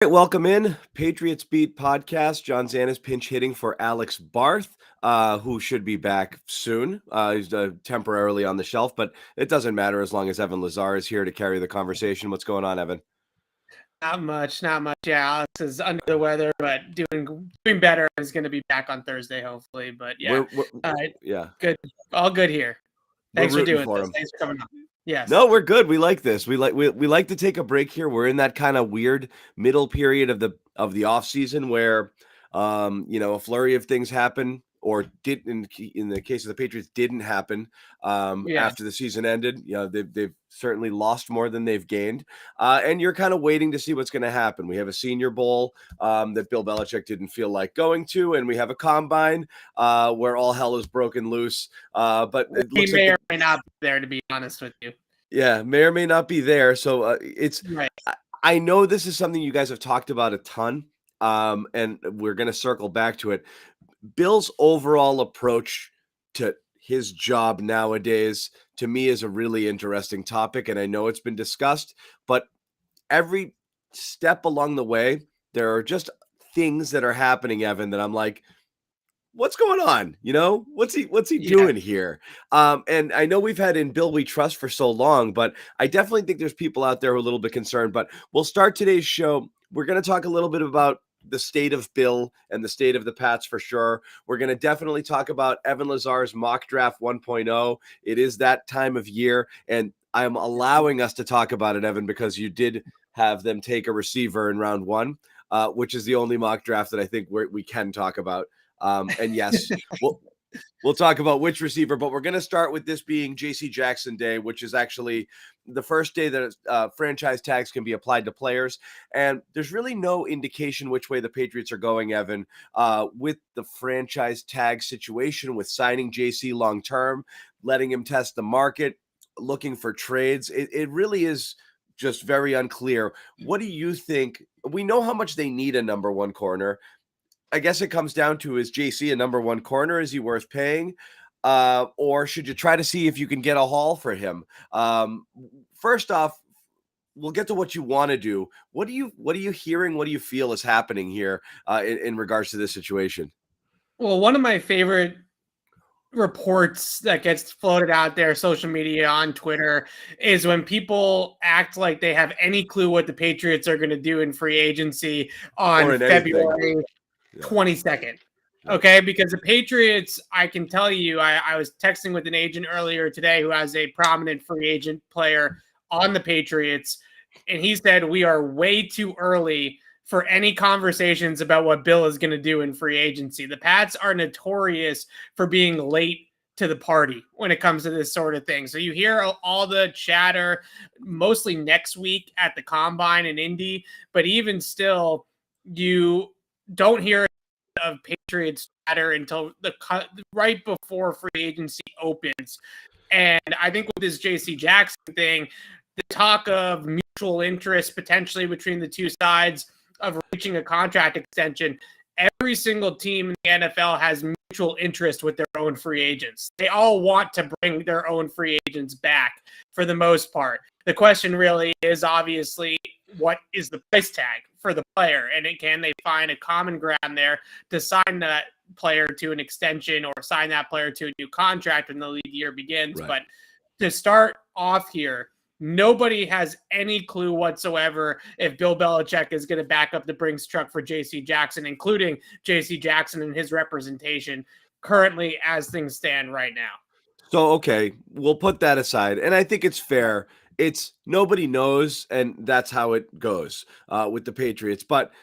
Right, welcome in Patriots Beat podcast. John Zannis pinch hitting for Alex Barth, who should be back soon. He's temporarily on the shelf, but it doesn't matter as long as Evan Lazar is here to carry the conversation. What's going on, Evan? Not much. Yeah, Alex is under the weather, but doing better. Is going to be back on Thursday, hopefully. But yeah, Yeah, good, all good here. we're Thanks for rooting doing for this. him. Thanks for coming on. Yes. No, we're good. We like this. We like to take a break here. We're in that kind of weird middle period of the off season where a flurry of things happen or did in the case of the Patriots didn't happen after the season ended. They've certainly lost more than they've gained. And you're kind of waiting to see what's going to happen. We have a Senior Bowl that Bill Belichick didn't feel like going to, and we have a combine where all hell is broken loose. But it looks may or may not be there, to be honest with you. Yeah, may or may not be there. So it's right. I know this is something you guys have talked about a ton, and we're going to circle back to it. Bill's overall approach to his job nowadays, to me, is a really interesting topic, and I know it's been discussed, but every step along the way, there are just things that are happening, Evan, that I'm like, what's going on? What's he doing here? And I know we've had In Bill We Trust for so long, but I definitely think there's people out there who are a little bit concerned. But we'll start today's show. We're going to talk a little bit about the state of Bill and the state of the Pats for sure. We're going to definitely talk about Evan Lazar's mock draft 1.0. It is that time of year, and I'm allowing us to talk about it, Evan, because you did have them take a receiver in round one, which is the only mock draft that I think we can talk about. And yes, we'll talk about which receiver, but we're going to start with this being J.C. Jackson Day, which is actually the first day that franchise tags can be applied to players. And there's really no indication which way the Patriots are going, Evan, with the franchise tag situation, with signing J.C. long-term, letting him test the market, looking for trades. It really is just very unclear. What do you think? We know how much they need a number one corner. I guess it comes down to, is JC a number one corner? Is he worth paying? Or should you try to see if you can get a haul for him? First off, we'll get to what you want to do. What are you hearing? What do you feel is happening here in regards to this situation? Well, one of my favorite reports that gets floated out there, social media, on Twitter, is when people act like they have any clue what the Patriots are going to do in free agency on February 22nd. Okay, because the Patriots, I can tell you, I was texting with an agent earlier today who has a prominent free agent player on the Patriots, and he said we are way too early for any conversations about what Bill is going to do in free agency. The Pats are notorious for being late to the party when it comes to this sort of thing. So you hear all the chatter mostly next week at the Combine in Indy, but even still, you don't hear of Patriots chatter until right before free agency opens. And I think with this JC Jackson thing, the talk of mutual interest potentially between the two sides of reaching a contract extension, every single team in the NFL has mutual interest with their own free agents. They all want to bring their own free agents back for the most part. The question really is, obviously, what is the price tag for the player? And can they find a common ground there to sign that player to an extension or sign that player to a new contract when the league year begins? Right. But to start off here, nobody has any clue whatsoever if Bill Belichick is going to back up the Brinks truck for J.C. Jackson, including J.C. Jackson and his representation currently as things stand right now. So, okay, we'll put that aside. And I think it's fair. It's nobody knows, and that's how it goes with the Patriots. But,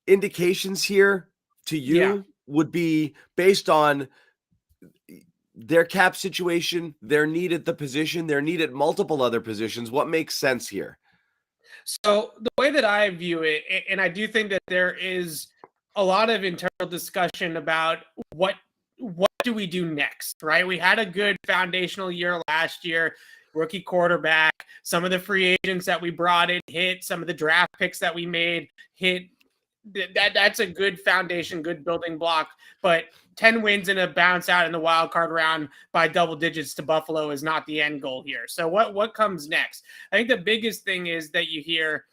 indications here to you would be based on their cap situation, their need at the position, their need at multiple other positions. What makes sense here? So the way that I view it, and I do think that there is a lot of internal discussion about what do we do next, right? We had a good foundational year last year, rookie quarterback, some of the free agents that we brought in hit, some of the draft picks that we made hit. That's a good foundation, good building block, but 10 wins and a bounce out in the wild card round by double digits to Buffalo is not the end goal here. So what comes next? I think the biggest thing is that you hear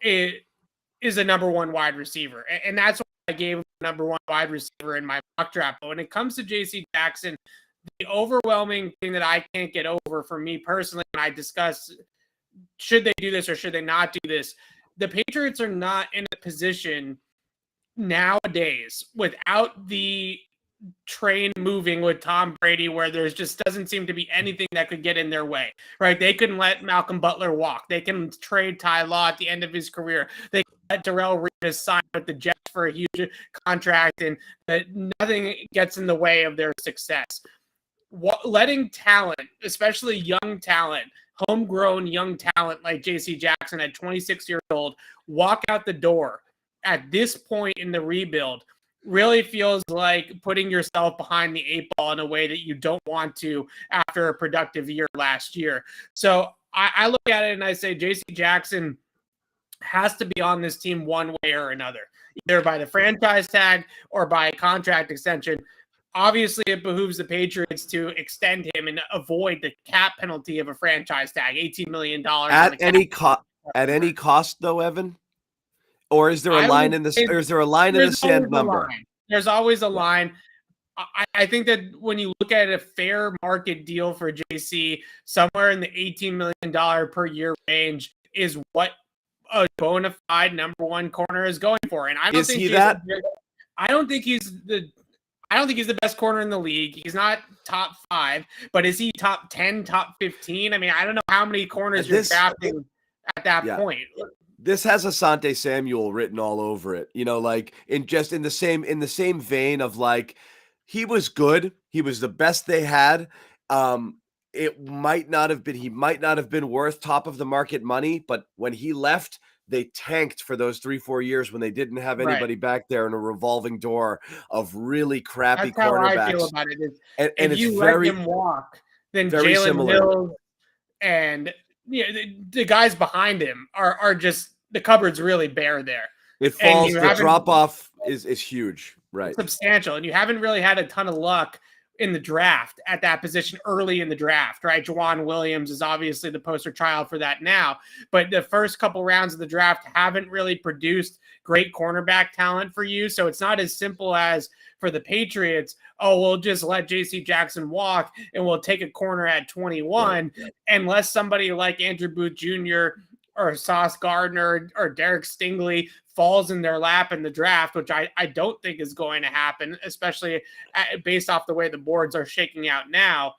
is a number one wide receiver. And that's why I gave him number one wide receiver in my mock draft. But when it comes to J.C. Jackson, the overwhelming thing that I can't get over for me personally when I discuss should they do this or should they not do this, the Patriots are not in a position nowadays without the train moving with Tom Brady where there's just doesn't seem to be anything that could get in their way, right? They can let Malcolm Butler walk. They can trade Ty Law at the end of his career. They can let Darrell Revis sign with the Jets for a huge contract, and that nothing gets in the way of their success. Letting talent, especially young talent, homegrown young talent like J.C. Jackson at 26 years old, walk out the door at this point in the rebuild really feels like putting yourself behind the eight ball in a way that you don't want to after a productive year last year. So I look at it and I say J.C. Jackson has to be on this team one way or another, either by the franchise tag or by a contract extension. Obviously, it behooves the Patriots to extend him and avoid the cap penalty of a franchise tag, $18 million. At any cost, though, Evan? Or is there a line in the sand number? There's always a line. I think that when you look at a fair market deal for JC, somewhere in the $18 million per year range is what a bona fide number one corner is going for. And I don't think he's the best corner in the league. He's not top 5, but is he top 10, top 15? I mean, I don't know how many corners you're drafting at that point. This has Asante Samuel written all over it, like in the same vein of like, he was good. He was the best they had. He might not have been worth top of the market money, but when he left, they tanked for those 3-4 years when they didn't have anybody back there in a revolving door of really crappy cornerbacks. How I feel about it is, and if it's you very, let him walk, then very Jalen similar. Mills and the guys behind him are just, the cupboard's really bare there. It falls. The drop off is huge, right? Substantial, and you haven't really had a ton of luck in the draft at that position early in the draft, right? Juwan Williams is obviously the poster child for that now, but the first couple rounds of the draft haven't really produced great cornerback talent for you. So it's not as simple as for the Patriots, we'll just let J.C. Jackson walk and we'll take a corner at 21, unless somebody like Andrew Booth Jr. or Sauce Gardner or Derek Stingley falls in their lap in the draft, which I don't think is going to happen, especially based off the way the boards are shaking out now.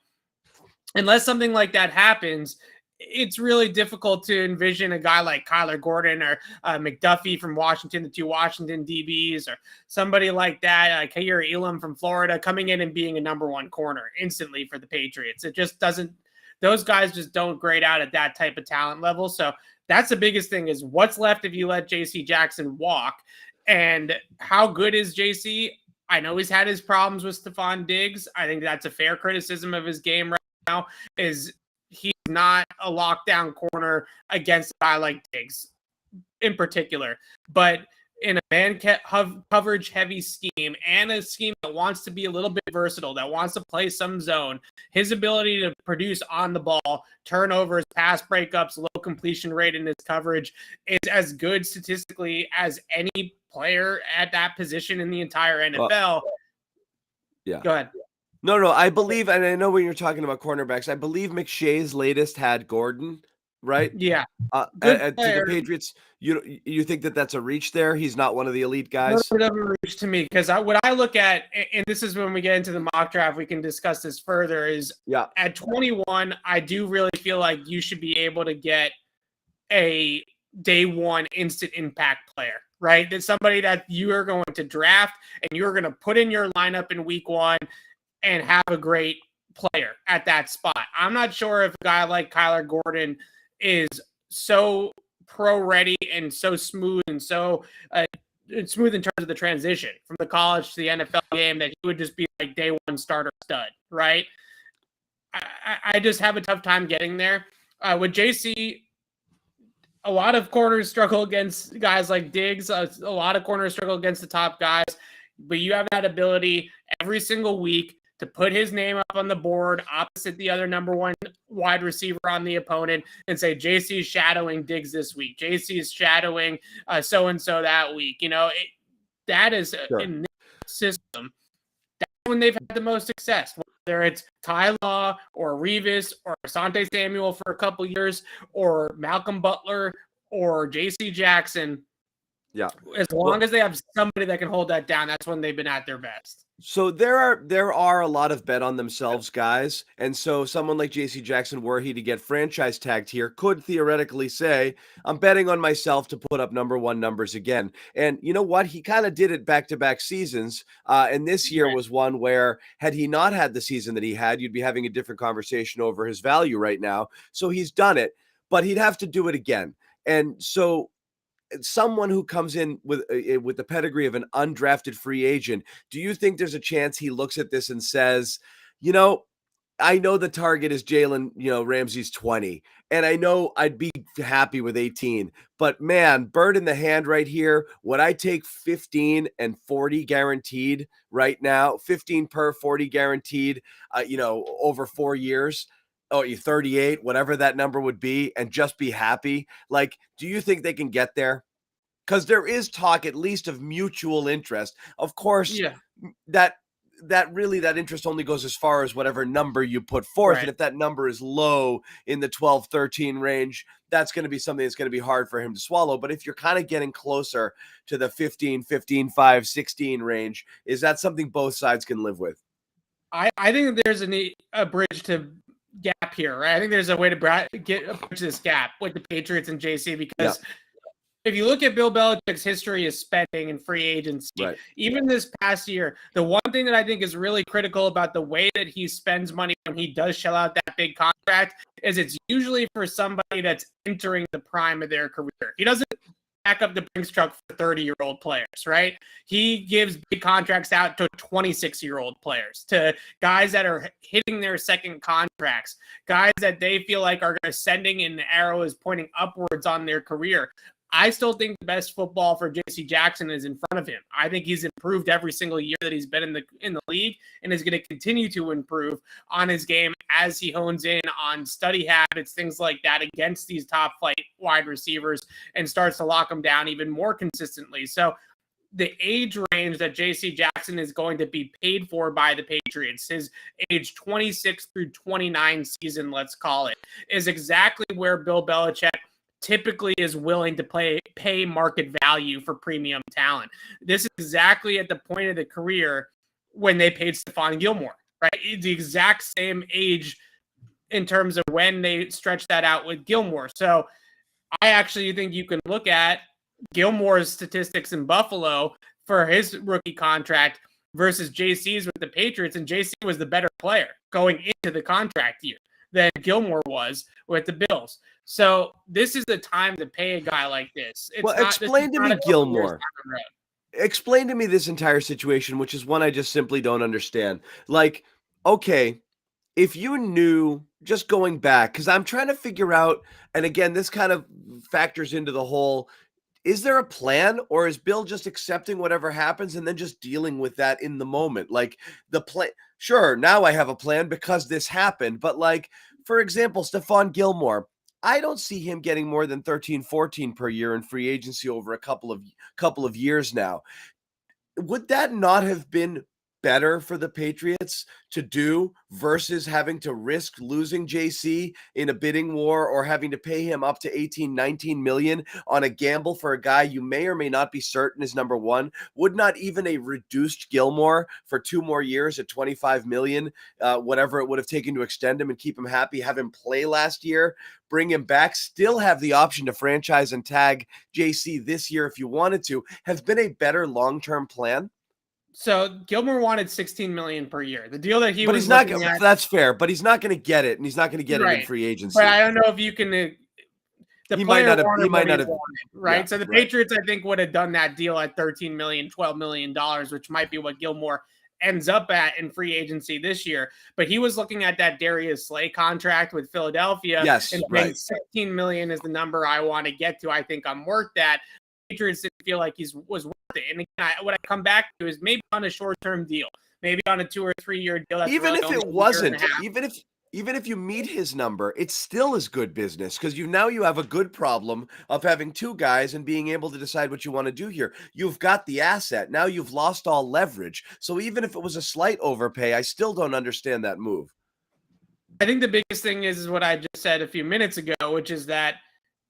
Unless something like that happens, it's really difficult to envision a guy like Kyler Gordon or McDuffie from Washington, the 2 Washington DBs, or somebody like that, like Kaiir Elam from Florida, coming in and being a number one corner instantly for the Patriots. It just doesn't, those guys just don't grade out at that type of talent level. So that's the biggest thing, is what's left if you let J.C. Jackson walk, and how good is J.C.? I know he's had his problems with Stephon Diggs. I think that's a fair criticism of his game right now, is he's not a lockdown corner against a guy like Diggs in particular. But in a man coverage heavy scheme, and a scheme that wants to be a little bit versatile, that wants to play some zone, his ability to produce on the ball, turnovers, pass breakups, low completion rate in his coverage is as good statistically as any player at that position in the entire NFL. Go ahead. No, I believe, and I know when you're talking about cornerbacks, I believe McShay's latest had Gordon, right? Yeah. To the Patriots, you think that's a reach there? He's not one of the elite guys? No, it doesn't reach to me, because what I look at, and this is when we get into the mock draft, we can discuss this further, is at 21, I do really feel like you should be able to get a day one instant impact player, right? That's somebody that you are going to draft and you're going to put in your lineup in week 1 and have a great player at that spot. I'm not sure if a guy like Kyler Gordon is so pro ready and so smooth and so smooth in terms of the transition from the college to the NFL game that he would just be like day one starter stud, right? I just have a tough time getting there. With JC, a lot of corners struggle against guys like Diggs. A lot of corners struggle against the top guys, but you have that ability every single week to put his name up on the board opposite the other number one wide receiver on the opponent and say, JC's shadowing Diggs this week. JC's shadowing so-and-so that week. That is in this system. That's when they've had the most success. Whether it's Ty Law or Revis or Asante Samuel for a couple years or Malcolm Butler or J.C. Jackson. Yeah. As long as they have somebody that can hold that down, that's when they've been at their best. So there are a lot of bet on themselves guys. And so someone like JC Jackson, were he to get franchise tagged here, could theoretically say, I'm betting on myself to put up number one numbers again. And you know what? He kind of did it back-to-back seasons. And this year was one where, had he not had the season that he had, you'd be having a different conversation over his value right now. So he's done it, but he'd have to do it again. And so someone who comes in with the pedigree of an undrafted free agent, do you think there's a chance he looks at this and says, I know the target is Jalen, Ramsey's 20, and I know I'd be happy with 18, but man, bird in the hand right here. Would I take 15 and 40 guaranteed right now? 15 per 40 guaranteed, over 4 years. 38, whatever that number would be, and just be happy? Like, do you think they can get there? Because there is talk, at least, of mutual interest. Of course, that interest only goes as far as whatever number you put forth. Right. And if that number is low in the 12, 13 range, that's going to be something that's going to be hard for him to swallow. But if you're kind of getting closer to the 15, 5, 16 range, is that something both sides can live with? I think there's a bridge to gap here, right? I think there's a way to bridge this gap with the Patriots and JC, because if you look at Bill Belichick's history of spending and free agency, even this past year, the one thing that I think is really critical about the way that he spends money when he does shell out that big contract is it's usually for somebody that's entering the prime of their career. He doesn't back up the Brinks truck for 30-year-old players, right? He gives big contracts out to 26-year-old players, to guys that are hitting their second contracts, guys that they feel like are ascending and the arrow is pointing upwards on their career. I still think the best football for J.C. Jackson is in front of him. I think he's improved every single year that he's been in the league, and is going to continue to improve on his game as he hones in on study habits, things like that, against these top flight wide receivers, and starts to lock them down even more consistently. So the age range that J.C. Jackson is going to be paid for by the Patriots, his age 26 through 29 season, let's call it, is exactly where Bill Belichick typically is willing to pay market value for premium talent. This is exactly at the point of the career when they paid Stephon Gilmore, right? It's the exact same age in terms of when they stretched that out with Gilmore. So I actually think you can look at Gilmore's statistics in Buffalo for his rookie contract versus JC's with the Patriots, and JC was the better player going into the contract year than Gilmore was with the Bills. So this is the time to pay a guy like this. Explain to me Gilmore. Explain to me this entire situation, which is one I just simply don't understand. Like, okay, if you knew, just going back, because I'm trying to figure out, and again, this kind of factors into the whole, is there a plan, or is Bill just accepting whatever happens and then just dealing with that in the moment? Like, the plan, sure, now I have a plan because this happened, but like, for example, Stephon Gilmore, I don't see him getting more than 13, 14 per year in free agency over a couple of years now. Would that not have been better for the Patriots to do versus having to risk losing JC in a bidding war, or having to pay him up to 18, 19 million on a gamble for a guy you may or may not be certain is number one? Would not even a reduced Gilmore for 2 more years at 25 million, whatever it would have taken to extend him and keep him happy, have him play last year, bring him back, still have the option to franchise and tag JC this year if you wanted to, have been a better long-term plan? So Gilmore wanted 16 million per year. The deal that but was he's not. That's fair, but he's not going to get it, and he's not going to get it in free agency. But I don't know if you can. He might not have. He might not have. Right. Yeah, so the Patriots, I think, would have done that deal at 13 million, $12 million, which might be what Gilmore ends up at in free agency this year. But he was looking at that Darius Slay contract with Philadelphia. Yes, and right. 16 million is the number I want to get to. I think I'm worth that. Patriots didn't feel like he was worth it. And again, what I come back to is maybe on a short-term deal, maybe on a 2 or 3 year deal. That's even really if it wasn't, even if you meet his number, it still is good business because you have a good problem of having two guys and being able to decide what you want to do here. You've got the asset. Now you've lost all leverage. So even if it was a slight overpay, I still don't understand that move. I think the biggest thing is what I just said a few minutes ago, which is that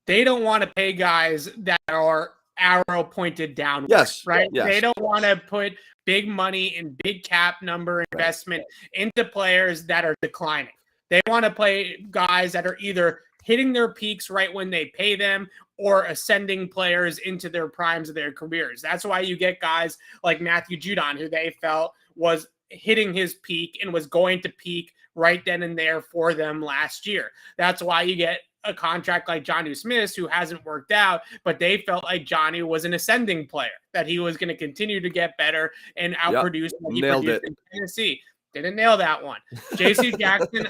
they don't want to pay guys that are arrow pointed downward. Yes. Right. Yes. They don't want to put big money and big cap number investment into players that are declining. They want to play guys that are either hitting their peaks right when they pay them or ascending players into their primes of their careers. That's why you get guys like Matthew Judon, who they felt was hitting his peak and was going to peak right then and there for them last year. That's why you get a contract like Jonnu Smith, who hasn't worked out, but they felt like Johnny was an ascending player, that he was going to continue to get better and outproduce what he produced in Tennessee. Didn't nail that one. JC Jackson,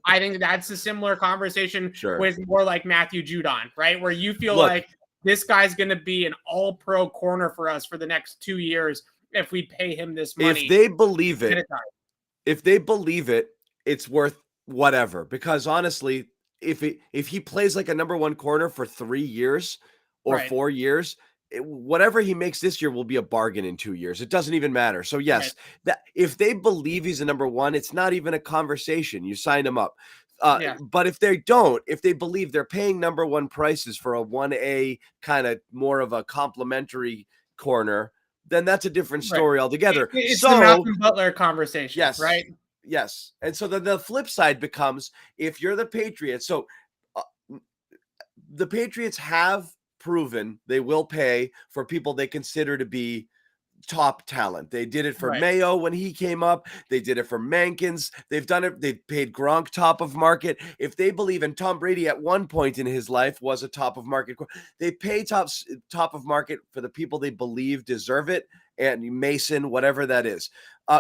I think that's a similar conversation with more like Matthew Judon, right? Where you feel like this guy's going to be an all-pro corner for us for the next 2 years if we pay him this money. If they believe it, it's worth whatever. Because honestly, if he plays like a number one corner for 3 years or 4 years, whatever he makes this year will be a bargain in 2 years. It doesn't even matter. So yes, that if they believe he's a number one, it's not even a conversation. You sign him up. But if they don't, if they believe they're paying number one prices for a 1A kind of more of a complimentary corner, then that's a different story altogether. It's the Malcolm Butler conversation, yes, right? Yes. And so then the flip side becomes, if you're the Patriots, so the Patriots have proven they will pay for people they consider to be top talent. They did it for Mayo when he came up. They did it for Mankins. They've done it. They've paid Gronk top of market. If they believe in Tom Brady at one point in his life was a top of market, they pay top of market for the people they believe deserve it. And Mason, whatever that is.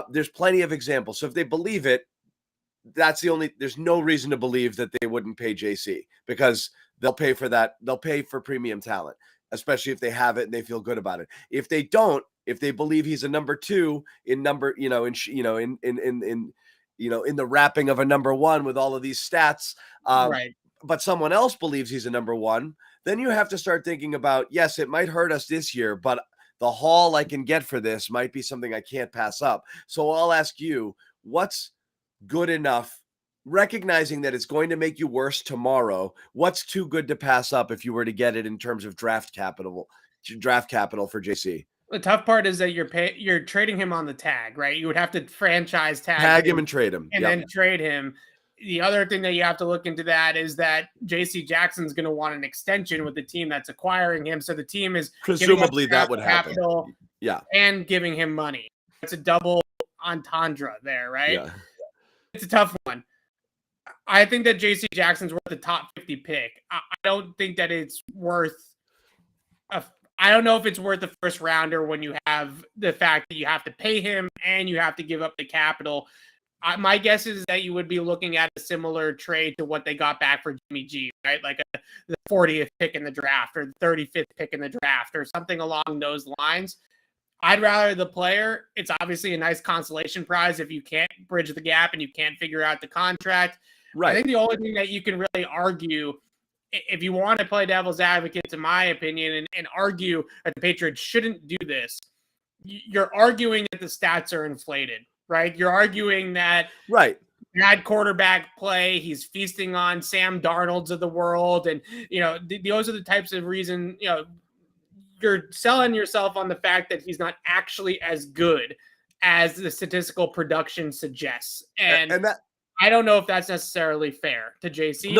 There's plenty of examples. So if they believe it, there's no reason to believe that they wouldn't pay JC, because they'll pay for that. They'll pay for premium talent, especially if they have it and they feel good about it. If they don't, if they believe he's a number two in the wrapping of a number one with all of these stats, but someone else believes he's a number one, then you have to start thinking about, yes, it might hurt us this year, but the haul I can get for this might be something I can't pass up. So I'll ask you, what's good enough, recognizing that it's going to make you worse tomorrow? What's too good to pass up if you were to get it in terms of draft capital for JC? The tough part is that you're trading him on the tag, right? You would have to franchise tag him and trade him, and then trade him. The other thing that you have to look into that is that JC Jackson's going to want an extension with the team that's acquiring him. So the team is presumably that would happen. And giving him money. It's a double entendre there, right? Yeah. It's a tough one. I think that JC Jackson's worth the top 50 pick. I don't think that it's worth I don't know if it's worth a first rounder when you have the fact that you have to pay him and you have to give up the capital. My guess is that you would be looking at a similar trade to what they got back for Jimmy G, right? Like the 40th pick in the draft or the 35th pick in the draft or something along those lines. I'd rather the player. It's obviously a nice consolation prize if you can't bridge the gap and you can't figure out the contract. Right. I think the only thing that you can really argue, if you want to play devil's advocate, in my opinion, and argue that the Patriots shouldn't do this, you're arguing that the stats are inflated, right? You're arguing that bad quarterback play, he's feasting on Sam Darnold's of the world, and those are the types of reason you're selling yourself on the fact that he's not actually as good as the statistical production suggests, and that, I don't know if that's necessarily fair to JC.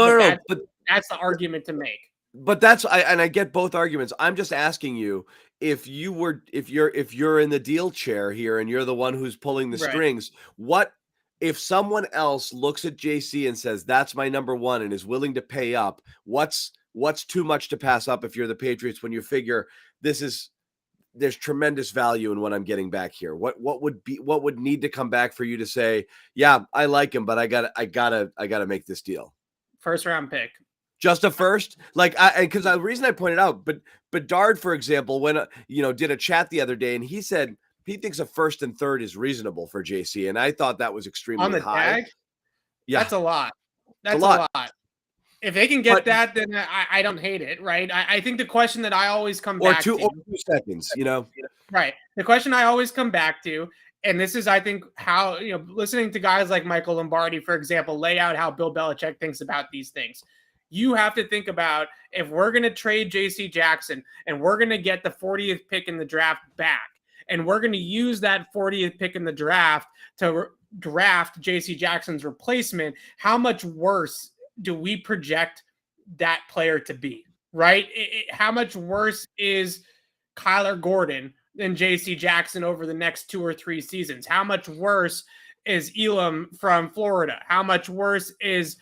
But that's the argument to make. But I get both arguments. I'm just asking you, if you're in the deal chair here and you're the one who's pulling the strings, what if someone else looks at JC and says, that's my number one, and is willing to pay up? What's too much to pass up if you're the Patriots, when you figure there's tremendous value in what I'm getting back here? What would need to come back for you to say, yeah, I like him, but I gotta make this deal? First round pick. Just a first? Because the reason I pointed out, but Bedard, for example, when did a chat the other day, and he said he thinks a first and third is reasonable for JC, and I thought that was extremely on the high. Tag? Yeah, That's a lot. it's a That's a lot. lot. If they can get But that, then I don't hate it, right? I think the question that I always come or back 2 to, or 2 seconds, you know? right? The question I always come back to, and this is, I think, how, listening to guys like Michael Lombardi, for example, lay out how Bill Belichick thinks about these things. You have to think about, if we're going to trade JC Jackson and we're going to get the 40th pick in the draft back, and we're going to use that 40th pick in the draft to draft JC Jackson's replacement, how much worse do we project that player to be, right? How much worse is Kyler Gordon than JC Jackson over the next 2 or 3 seasons? How much worse is Elam from Florida? How much worse is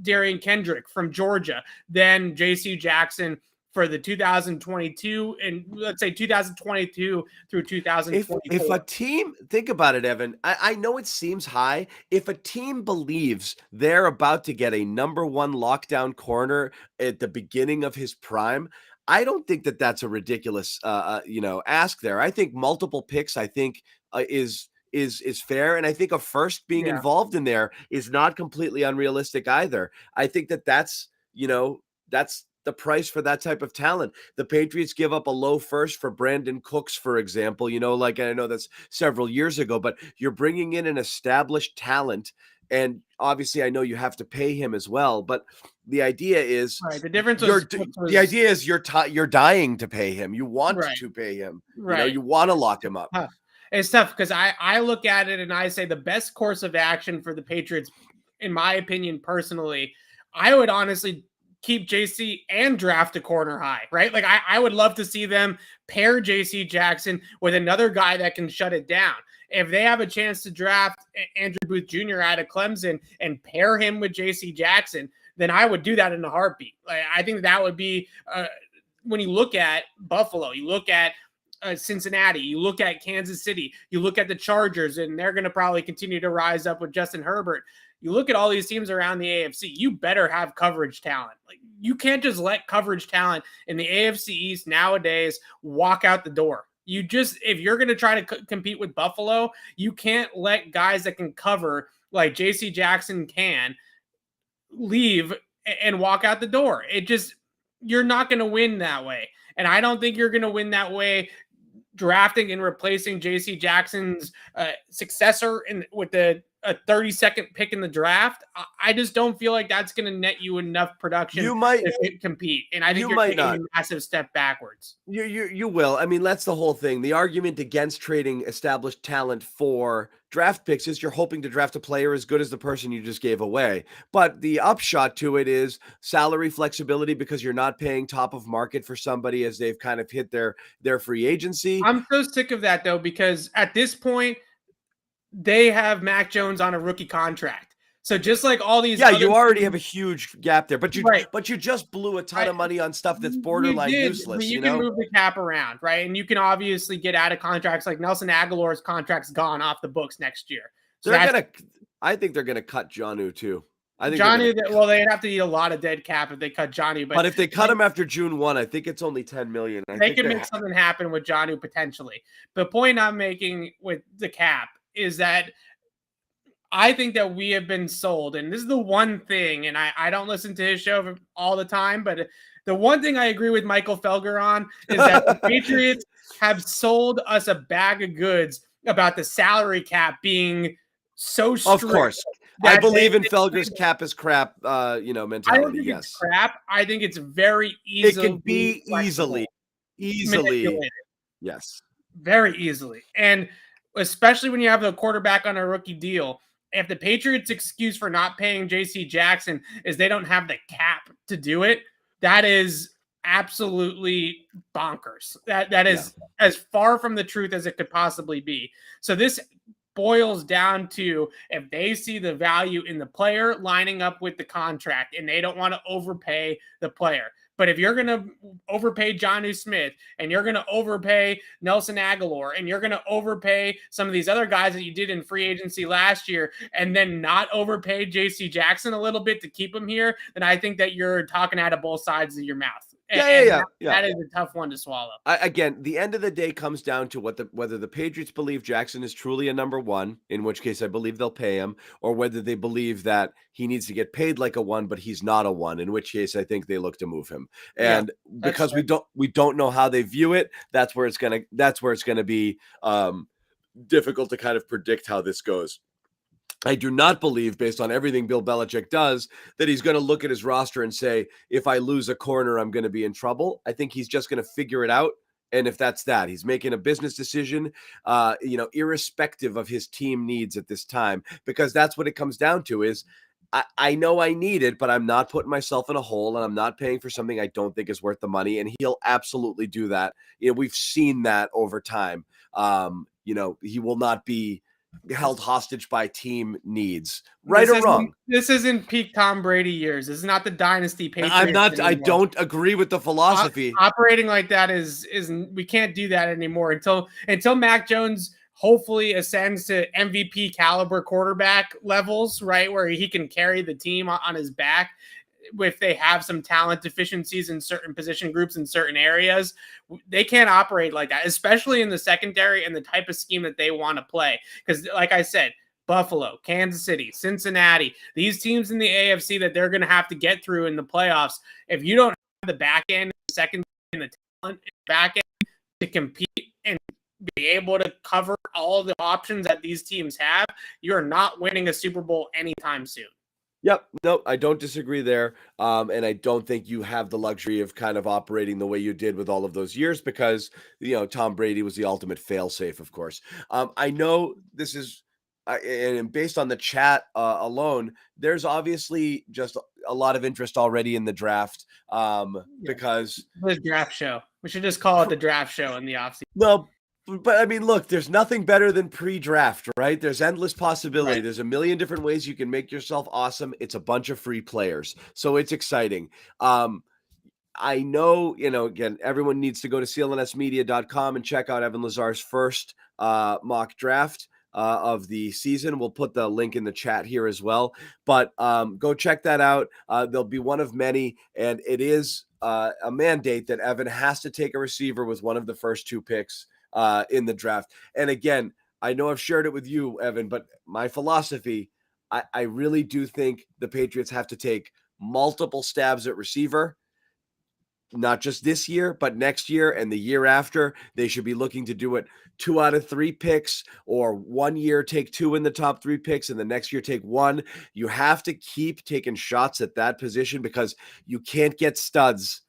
Darian Kendrick from Georgia than JC Jackson for the 2022 and let's say 2022 through If 2024? a team, think about it, Evan. I know it seems high. If a team believes they're about to get a number 1 lockdown corner at the beginning of his prime, I don't think that that's a ridiculous, ask there. I think multiple picks, is fair, and I think a first being Yeah. involved in there is not completely unrealistic either. I think that that's the price for that type of talent. The Patriots give up a low first for Brandon Cooks, for example. Like, I know that's several years ago, but you're bringing in an established talent, and obviously, I know you have to pay him as well. But the idea is, Right. The difference was, you're dying to pay him. You want right. to pay him. Right. You want to lock him up. It's tough because I look at it and I say the best course of action for the Patriots, in my opinion, personally, I would honestly keep JC and draft a corner high, right? Like I would love to see them pair JC Jackson with another guy that can shut it down. If they have a chance to draft Andrew Booth Jr. out of Clemson and pair him with JC Jackson, then I would do that in a heartbeat. Like, I think that would be, when you look at Buffalo, you look at Cincinnati, you look at Kansas City, you look at the Chargers, and they're going to probably continue to rise up with Justin Herbert. You look at all these teams around the AFC, you better have coverage talent. Like, you can't just let coverage talent in the AFC East nowadays walk out the door. If you're going to try to compete with Buffalo, you can't let guys that can cover like JC Jackson can leave and walk out the door. You're not going to win that way. And I don't think you're going to win that way drafting and replacing JC Jackson's successor with a 32nd pick in the draft. I just don't feel like that's going to net you enough production to compete. And I think you're taking a massive step backwards. You will. I mean, that's the whole thing. The argument against trading established talent for draft picks is you're hoping to draft a player as good as the person you just gave away. But the upshot to it is salary flexibility, because you're not paying top of market for somebody as they've kind of hit their free agency. I'm so sick of that, though, because at this point, they have Mac Jones on a rookie contract. So just like all these, you already have a huge gap there, but you just blew a ton of money on stuff that's borderline useless. You can move the cap around, right? And you can obviously get out of contracts. Like Nelson Aguilar's contract's gone off the books next year. So I think they're gonna cut Jonnu too. I think they'd have to eat a lot of dead cap if they cut Jonnu. But if they cut him after June 1, I think it's only $10 million. They can make something happen with Jonnu potentially. The point I'm making with the cap is that I think that we have been sold, and this is the one thing, and I don't listen to his show all the time, but the one thing I agree with Michael Felger on is that the Patriots have sold us a bag of goods about the salary cap being so strict. Of course. I believe in Felger's cap is crap, mentality. I don't think it's crap. I think it's very easy. It can be easily manipulated. Yes. Very easily. And especially when you have a quarterback on a rookie deal, if the Patriots' excuse for not paying JC Jackson is they don't have the cap to do it, that is absolutely bonkers. That is as far from the truth as it could possibly be. So this boils down to, if they see the value in the player lining up with the contract and they don't want to overpay the player. But if you're going to overpay Jonnu Smith and you're going to overpay Nelson Aguilar and you're going to overpay some of these other guys that you did in free agency last year and then not overpay JC Jackson a little bit to keep him here, then I think that you're talking out of both sides of your mouth. That is a tough one to swallow. Again, the end of the day comes down to whether the Patriots believe Jackson is truly a number one, in which case I believe they'll pay him, or whether they believe that he needs to get paid like a one, but he's not a one, in which case I think they look to move him. And because we don't know how they view it, that's where it's gonna be difficult to kind of predict how this goes. I do not believe, based on everything Bill Belichick does, that he's going to look at his roster and say, if I lose a corner, I'm going to be in trouble. I think he's just going to figure it out. And if that's that, he's making a business decision, irrespective of his team needs at this time, because that's what it comes down to is I know I need it, but I'm not putting myself in a hole and I'm not paying for something I don't think is worth the money. And he'll absolutely do that. We've seen that over time. He will not be held hostage by team needs, right or wrong. This isn't peak Tom Brady years. This is not the dynasty Patriots. I don't agree with the philosophy. Operating like that is we can't do that anymore until Mac Jones hopefully ascends to MVP caliber quarterback levels, right, where he can carry the team on his back. If they have some talent deficiencies in certain position groups in certain areas, they can't operate like that, especially in the secondary and the type of scheme that they want to play. Because like I said, Buffalo, Kansas City, Cincinnati, these teams in the AFC that they're going to have to get through in the playoffs. If you don't have the back end, the second and the talent in the back end to compete and be able to cover all the options that these teams have, you're not winning a Super Bowl anytime soon. Yep. No, I don't disagree there. And I don't think you have the luxury of kind of operating the way you did with all of those years because, Tom Brady was the ultimate fail-safe, of course. I know this is, and based on the chat alone, there's obviously just a lot of interest already in the draft because... The draft show. We should just call it the draft show in the offseason. No, but I mean, look, there's nothing better than pre-draft, right? There's endless possibility. Right. There's a million different ways you can make yourself awesome. It's a bunch of free players. So it's exciting. I know, again, everyone needs to go to clnsmedia.com and check out Evan Lazar's first mock draft of the season. We'll put the link in the chat here as well. But go check that out. There'll be one of many, and it is a mandate that Evan has to take a receiver with one of the first two picks in the draft. And again, I know I've shared it with you, Evan, but my philosophy, I really do think the Patriots have to take multiple stabs at receiver, not just this year, but next year and the year after. They should be looking to do it 2 out of 3 picks, or 1 year take 2 in the top 3 picks and the next year take 1. You have to keep taking shots at that position because you can't get studs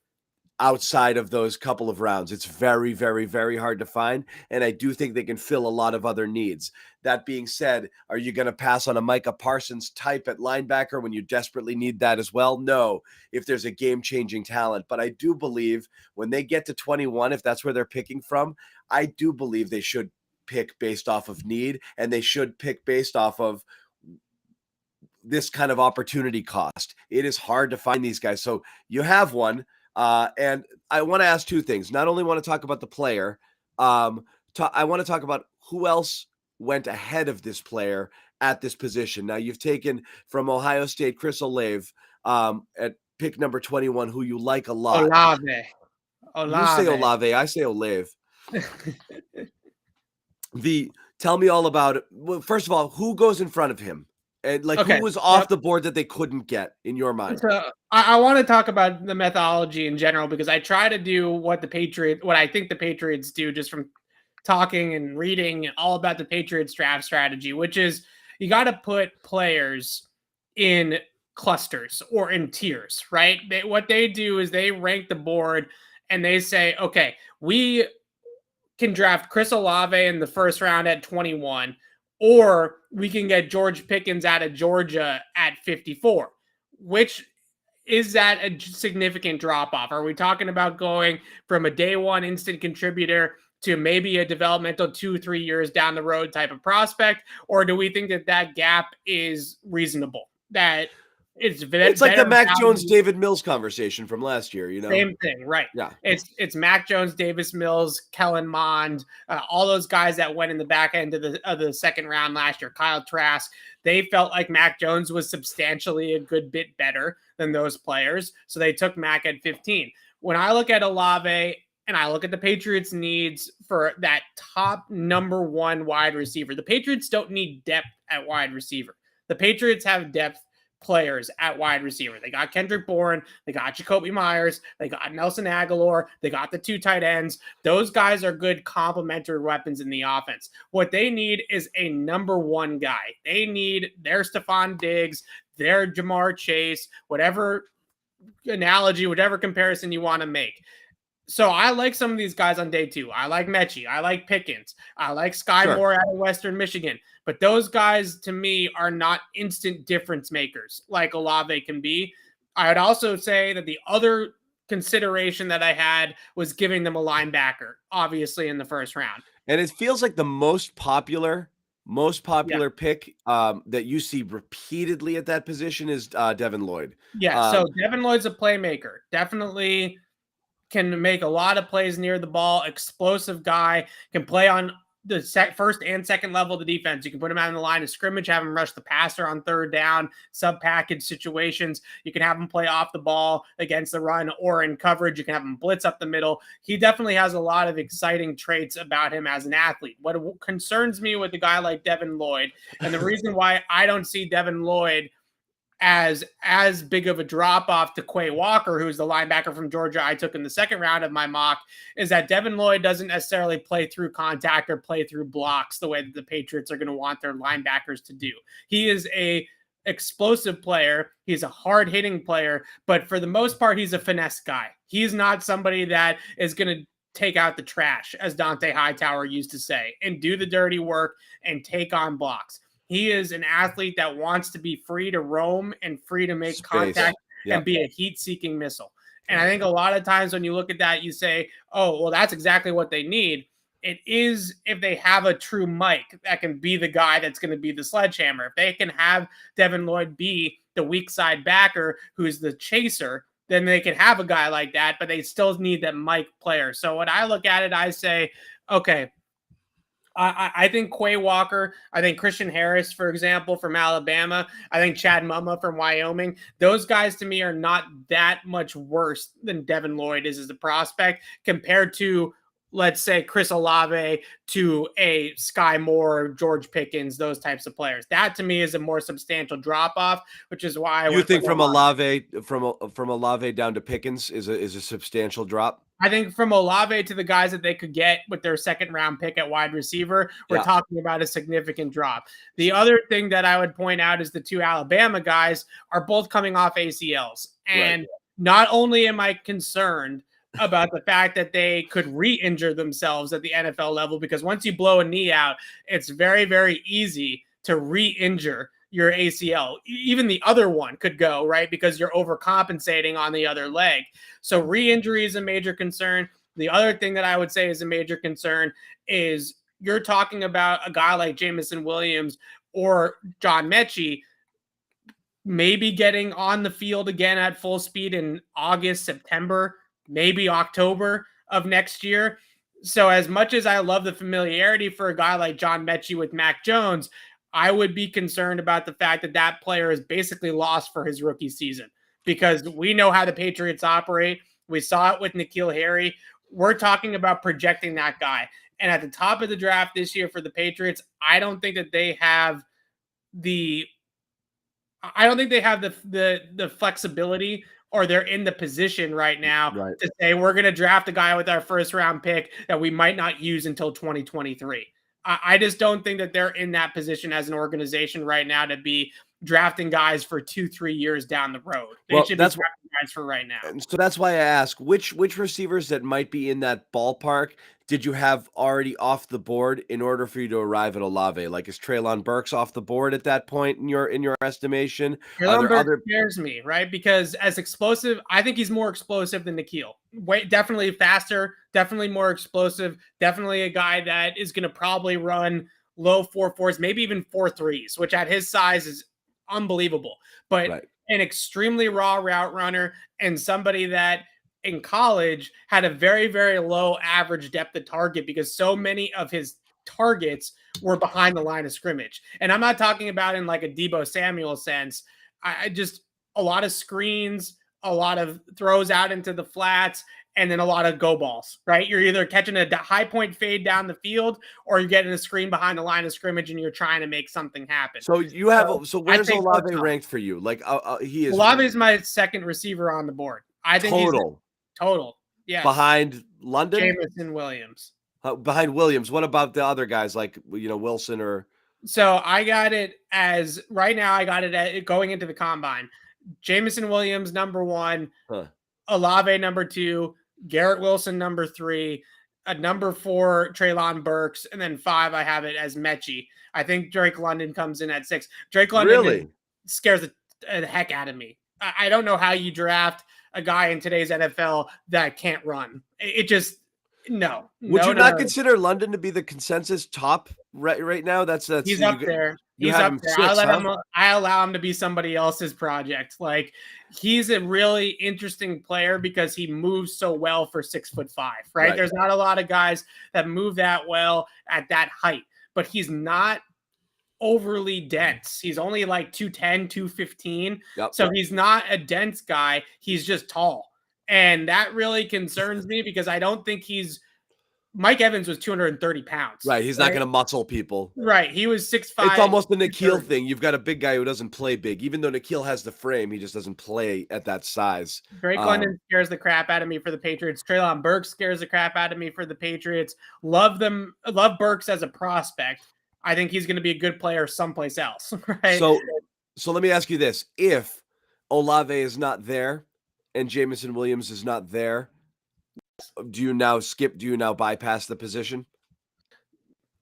outside of those couple of rounds. It's very, very, very hard to find. And I do think they can fill a lot of other needs. That being said, are you going to pass on a Micah Parsons type at linebacker when you desperately need that as well? No, if there's a game-changing talent. But I do believe when they get to 21, if that's where they're picking from, I do believe they should pick based off of need, and they should pick based off of this kind of opportunity cost. It is hard to find these guys. So you have one. And I want to ask 2 things. Not only want to talk about the player, I want to talk about who else went ahead of this player at this position. Now, you've taken from Ohio State Chris Olave at pick number 21, who you like a lot. Olave. You say Olave, I say Olave. Tell me all about it. Well, first of all, who goes in front of him? And who was off the board that they couldn't get in your mind? So I want to talk about the methodology in general because I try to do what I think the Patriots do just from talking and reading all about the Patriots draft strategy, which is you got to put players in clusters or in tiers, right? What they do is they rank the board and they say, okay, we can draft Chris Olave in the first round at 21. Or we can get George Pickens out of Georgia at 54. Which is that a significant drop-off? Are we talking about going from a day one instant contributor to maybe a developmental 2-3 years down the road type of prospect? Or do we think that gap is reasonable? That it's like the Mac Jones, David Mills conversation from last year, Same thing, right? Yeah. It's Mac Jones, Davis Mills, Kellen Mond, all those guys that went in the back end of the second round last year. Kyle Trask, they felt like Mac Jones was substantially a good bit better than those players, so they took Mac at 15. when I look at Olave and I look at the Patriots' needs for that top number one wide receiver, the Patriots don't need depth at wide receiver. The Patriots have depth players at wide receiver. They got Kendrick Bourne, they got Jacoby Myers, they got Nelson Aguilar, they got the 2 tight ends. Those guys are good complementary weapons in the offense. What they need is a number one guy. They need their Stephon Diggs, their Jamar Chase, whatever analogy, whatever comparison you want to make. So I like some of these guys on day 2. I like Mechie. I like Pickens. I like Sky Moore out of Western Michigan. But those guys, to me, are not instant difference makers like Olave can be. I would also say that the other consideration that I had was giving them a linebacker, obviously, in the first round. And it feels like the most popular pick that you see repeatedly at that position is Devin Lloyd. Yeah, so Devin Lloyd's a playmaker. Definitely can make a lot of plays near the ball, explosive guy, can play on the first and second level of the defense. You can put him out in the line of scrimmage, have him rush the passer on third down, sub-package situations. You can have him play off the ball against the run or in coverage. You can have him blitz up the middle. He definitely has a lot of exciting traits about him as an athlete. What concerns me with a guy like Devin Lloyd, and the reason why I don't see Devin Lloyd as big of a drop off to Quay Walker, who's the linebacker from Georgia I took in the second round of my mock, is that Devin Lloyd doesn't necessarily play through contact or play through blocks the way that the Patriots are going to want their linebackers to do. He is a explosive player. He's a hard hitting player, but for the most part, he's a finesse guy. He's not somebody that is going to take out the trash, as Dante Hightower used to say, and do the dirty work and take on blocks. He is an athlete that wants to be free to roam and free to make contact and be a heat-seeking missile. And I think a lot of times when you look at that, you say, oh, well, that's exactly what they need. It is if they have a true Mike that can be the guy that's going to be the sledgehammer. If they can have Devin Lloyd be the weak side backer who's the chaser, then they can have a guy like that, but they still need that Mike player. So when I look at it, I say, okay, I think Quay Walker, I think Christian Harris, for example, from Alabama, I think Chad Mumma from Wyoming, those guys to me are not that much worse than Devin Lloyd is as a prospect compared to, let's say, Chris Olave to a Sky Moore, George Pickens, those types of players. That to me is a more substantial drop off, which is why you think from Olave down to Pickens is a substantial drop. I think from Olave to the guys that they could get with their second round pick at wide receiver, we're talking about a significant drop. The other thing that I would point out is the 2 Alabama guys are both coming off ACLs. And not only am I concerned about the fact that they could re-injure themselves at the NFL level, because once you blow a knee out, it's very, very easy to re-injure your ACL. Even the other one could go, right? Because you're overcompensating on the other leg. So re-injury is a major concern. The other thing that I would say is a major concern is you're talking about a guy like Jamison Williams or John Mechie maybe getting on the field again at full speed in August, September, maybe October of next year. So as much as I love the familiarity for a guy like John Mechie with Mac Jones, I would be concerned about the fact that that player is basically lost for his rookie season, because we know how the Patriots operate. We saw it with N'Keal Harry. We're talking about projecting that guy. And at the top of the draft this year for the Patriots, I don't think that they have the flexibility, or they're in the position right now to say we're going to draft a guy with our first round pick that we might not use until 2023. I just don't think that they're in that position as an organization right now to be drafting guys for 2-3 years down the road. They should be drafting guys for right now. So that's why I ask which receivers that might be in that ballpark did you have already off the board in order for you to arrive at Olave? Like, is Treylon Burks off the board at that point in your estimation? Treylon Burks scares me, right? Because as explosive, I think he's more explosive than N'Keal. Definitely faster, definitely more explosive, definitely a guy that is going to probably run low 4.4s, maybe even 4.3s, which at his size is unbelievable. But an extremely raw route runner and somebody that in college had a very, very low average depth of target because so many of his targets were behind the line of scrimmage. And I'm not talking about in like a Deebo Samuel sense. I just, a lot of screens, a lot of throws out into the flats, and then a lot of go balls, right? You're either catching a high point fade down the field or you're getting a screen behind the line of scrimmage and you're trying to make something happen. So you have so where's Olave ranked for you? Like he is Olave is my second receiver on the board. I think total. Yes. Behind London? Jameson Williams. Behind Williams. What about the other guys like Wilson or So I got it as right now I got it at going into the combine. Jameson Williams number 1, Olave number 2, Garrett Wilson number 3, number 4 Treylon Burks, and then 5 I have it as Mechie. I think Drake London comes in at 6. Drake London scares the heck out of me. I don't know how you draft a guy in today's NFL that can't run. It just no. Would you not consider London to be the consensus top right now? That's he's up there. He's up there. I allow him to be somebody else's project. Like he's a really interesting player because he moves so well for 6'5", right? There's not a lot of guys that move that well at that height, but he's not overly dense. He's only like 210, 215. So he's not a dense guy. He's just tall. And that really concerns me because I don't think Mike Evans was 230 pounds. Right. He's not going to muscle people. Right. He was 6'5". It's almost the N'Keal thing. You've got a big guy who doesn't play big. Even though N'Keal has the frame, he just doesn't play at that size. Drake London scares the crap out of me for the Patriots. Treylon Burks scares the crap out of me for the Patriots. Love Burks as a prospect. I think he's going to be a good player someplace else. Right. So let me ask you this. If Olave is not there and Jameson Williams is not there, do you now bypass the position?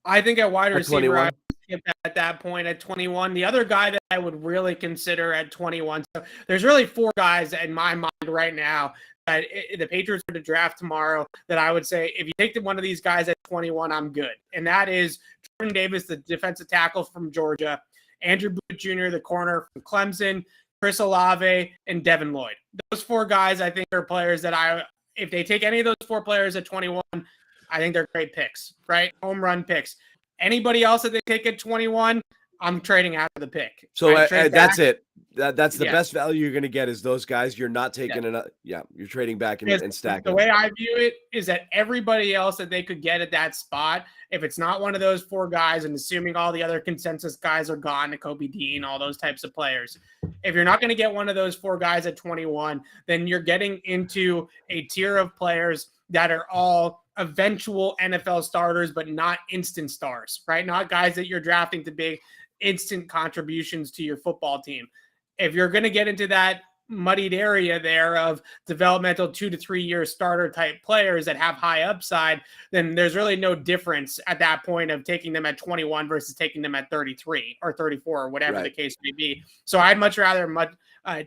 I think at wide receiver, I would skip at that point at 21. The other guy that I would really consider at 21. So there's really 4 guys in my mind right now that the Patriots are to draft tomorrow that I would say, if you take one of these guys at 21, I'm good. And that is Jordan Davis, the defensive tackle from Georgia, Andrew Booth Jr., the corner from Clemson, Chris Olave, and Devin Lloyd. Those 4 guys, I think, are players that if they take any of those 4 players at 21, I think they're great picks, right? Home run picks. Anybody else that they take at 21, I'm trading out of the pick. So that's it. That's the best value you're going to get is those guys. You're not taking enough. Yeah, you're trading back and stacking. The way I view it is that everybody else that they could get at that spot, if it's not one of those 4 guys, and assuming all the other consensus guys are gone, Nakobe Dean, all those types of players, if you're not going to get one of those 4 guys at 21, then you're getting into a tier of players that are all eventual NFL starters, but not instant stars, right? Not guys that you're drafting to be instant contributions to your football team. If you're going to get into that muddied area there of developmental 2 to 3 year starter type players that have high upside, then there's really no difference at that point of taking them at 21 versus taking them at 33 or 34 or whatever the case may be. So I'd much rather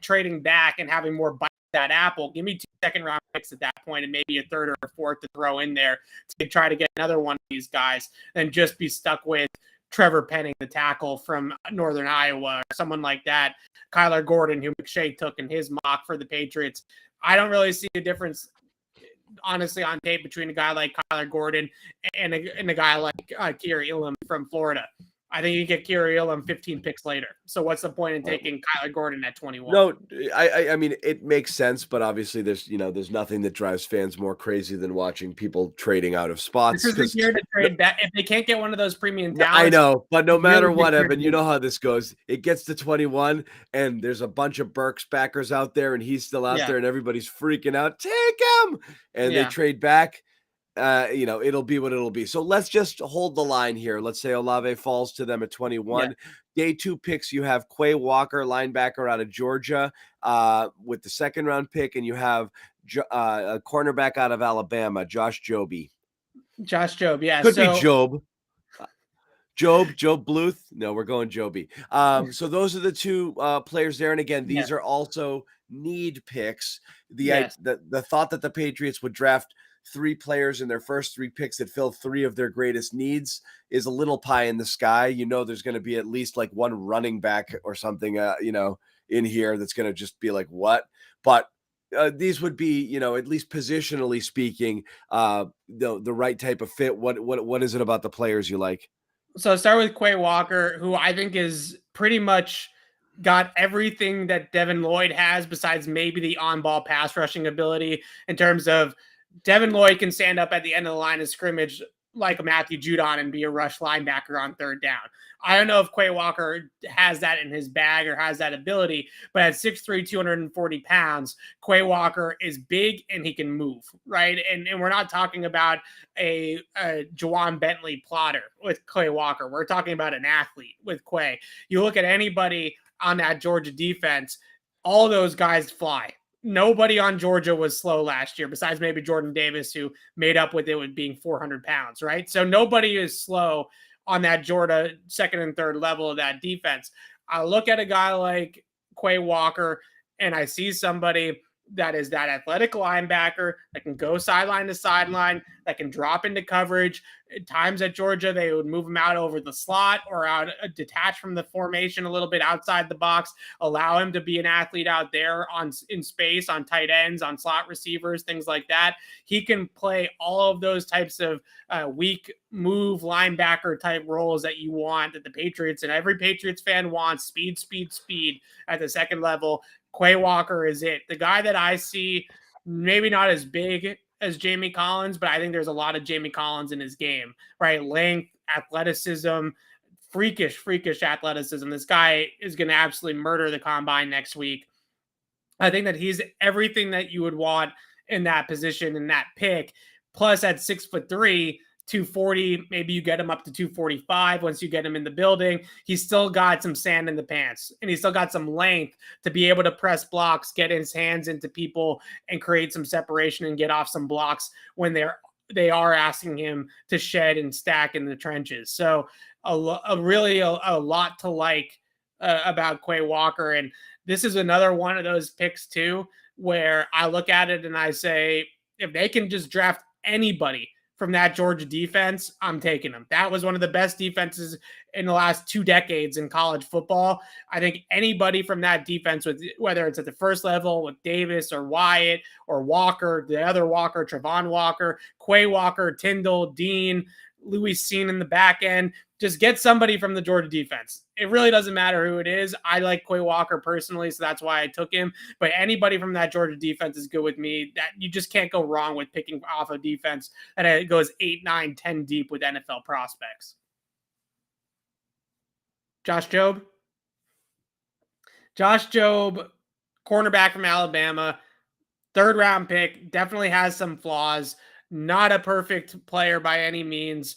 trading back and having more bite that apple. Give me 2 second-round picks at that point and maybe a 3rd or a 4th to throw in there to try to get another one of these guys than just be stuck with Trevor Penning, the tackle from Northern Iowa, or someone like that. Kyler Gordon, who McShay took in his mock for the Patriots. I don't really see a difference, honestly, on tape between a guy like Kyler Gordon and a guy like Kiri Elam from Florida. I think you get Kiri Elam 15 picks later. So what's the point in taking Kyler Gordon at 21? No, I mean, it makes sense, but obviously there's nothing that drives fans more crazy than watching people trading out of spots. This is the year to trade back. If they can't get one of those premium talents. I know, but no matter what, Evan, you know how this goes. It gets to 21 and there's a bunch of Burks backers out there and he's still out there and everybody's freaking out. Take him! And they trade back. It'll be what it'll be. So let's just hold the line here. Let's say Olave falls to them at 21. Day 2 picks, you have Quay Walker, linebacker out of Georgia, with the 2nd round pick, and you have a cornerback out of Alabama, Josh Jobe. Josh Jobe, yeah. Could be Job. Job Bluth. No, we're going Joby. So those are the 2 players there. And again, these are also need picks. The thought that the Patriots would draft 3 players in their first 3 picks that fill 3 of their greatest needs is a little pie in the sky. There's going to be at least like one running back or something, in here that's going to just be like, what? But these would be, at least positionally speaking, the right type of fit. What is it about the players you like? So start with Quay Walker, who I think is pretty much got everything that Devin Lloyd has besides maybe the on-ball pass rushing ability, in terms of Devin Lloyd can stand up at the end of the line of scrimmage like a Matthew Judon and be a rush linebacker on third down. I don't know if Quay Walker has that in his bag or has that ability, but at 6'3", 240 pounds, Quay Walker is big and he can move, right? And we're not talking about a Juwan Bentley plotter with Quay Walker. We're talking about an athlete with Quay. You look at anybody on that Georgia defense, all those guys fly. Nobody on Georgia was slow last year, besides maybe Jordan Davis, who made up with it with being 400 pounds, right? So nobody is slow on that Georgia second and third level of that defense. I look at a guy like Quay Walker, and I see somebody that is that athletic linebacker that can go sideline to sideline, that can drop into coverage. At times at Georgia, they would move him out over the slot or out detached from the formation a little bit outside the box, allow him to be an athlete out there in space, on tight ends, on slot receivers, things like that. He can play all of those types of weak move linebacker type roles that you want, that the Patriots and every Patriots fan wants. Speed, speed, speed at the second level. Quay Walker is it. The guy that I see, maybe not as big as Jamie Collins, but I think there's a lot of Jamie Collins in his game, right? Length, athleticism, freakish athleticism. This guy is going to absolutely murder the combine next week. I think that he's everything that you would want in that position, in that pick. Plus at 6'3", 240, maybe you get him up to 245 once you get him in the building. He's still got some sand in the pants, and he's still got some length to be able to press blocks, get his hands into people, and create some separation and get off some blocks when they are asking him to shed and stack in the trenches. So really a lot to like about Quay Walker. And this is another one of those picks too, where I look at it and I say, if they can just draft anybody from that Georgia defense, I'm taking them. That was one of the best defenses in the last 2 decades in college football. I think anybody from that defense, with whether it's at the first level with Davis or Wyatt or Walker, the other Walker, Travon Walker, Quay Walker, Tyndall, Dean, Louis Cine in the back end, just get somebody from the Georgia defense. It really doesn't matter who it is. I like Quay Walker personally, so that's why I took him. But anybody from that Georgia defense is good with me. That you just can't go wrong with picking off a defense that goes 8, 9, 10 deep with NFL prospects. Josh Jobe, cornerback from Alabama, 3rd round pick, definitely has some flaws. Not a perfect player by any means.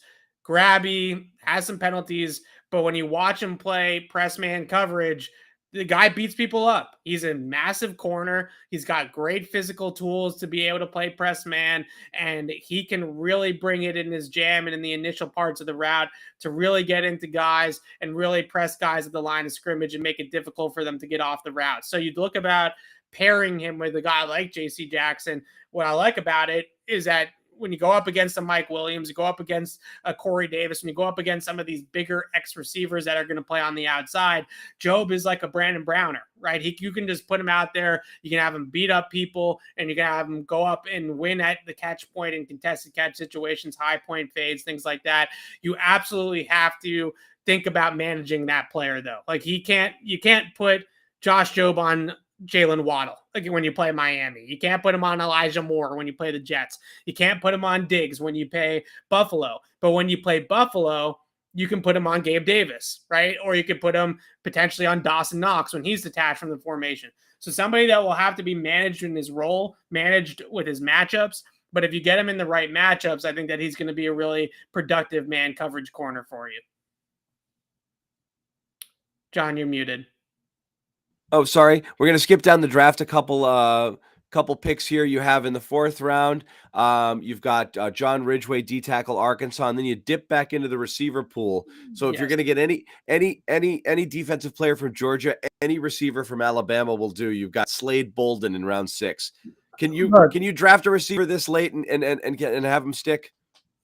Grabby, has some penalties, but when you watch him play press man coverage, the guy beats people up. He's a massive corner. He's got great physical tools to be able to play press man, and he can really bring it in his jam and in the initial parts of the route to really get into guys and really press guys at the line of scrimmage and make it difficult for them to get off the route. So you'd look about pairing him with a guy like J.C. Jackson. What I like about it is that when you go up against a Mike Williams, you go up against a Corey Davis, when you go up against some of these bigger X receivers that are going to play on the outside, Jobe is like a Brandon Browner, right? You can just put him out there. You can have him beat up people, and you can have him go up and win at the catch point in contested catch situations, high point fades, things like that. You absolutely have to think about managing that player, though. Like you can't put Josh Jobe on Jalen Waddle, like when you play Miami. You can't put him on Elijah Moore when you play the Jets. You can't put him on Diggs when you play Buffalo. But when you play Buffalo, you can put him on Gabe Davis, right? Or you could put him potentially on Dawson Knox when he's detached from the formation. So somebody that will have to be managed in his role, managed with his matchups. But if you get him in the right matchups, I think that he's going to be a really productive man coverage corner for you. John, you're muted. Oh, sorry. We're going to skip down the draft a couple picks here. You have in the 4th round, you've got John Ridgeway, D tackle, Arkansas, and then you dip back into the receiver pool. So if you're going to get any defensive player from Georgia, any receiver from Alabama will do. You've got Slade Bolden in round 6. Can you draft a receiver this late and have him stick?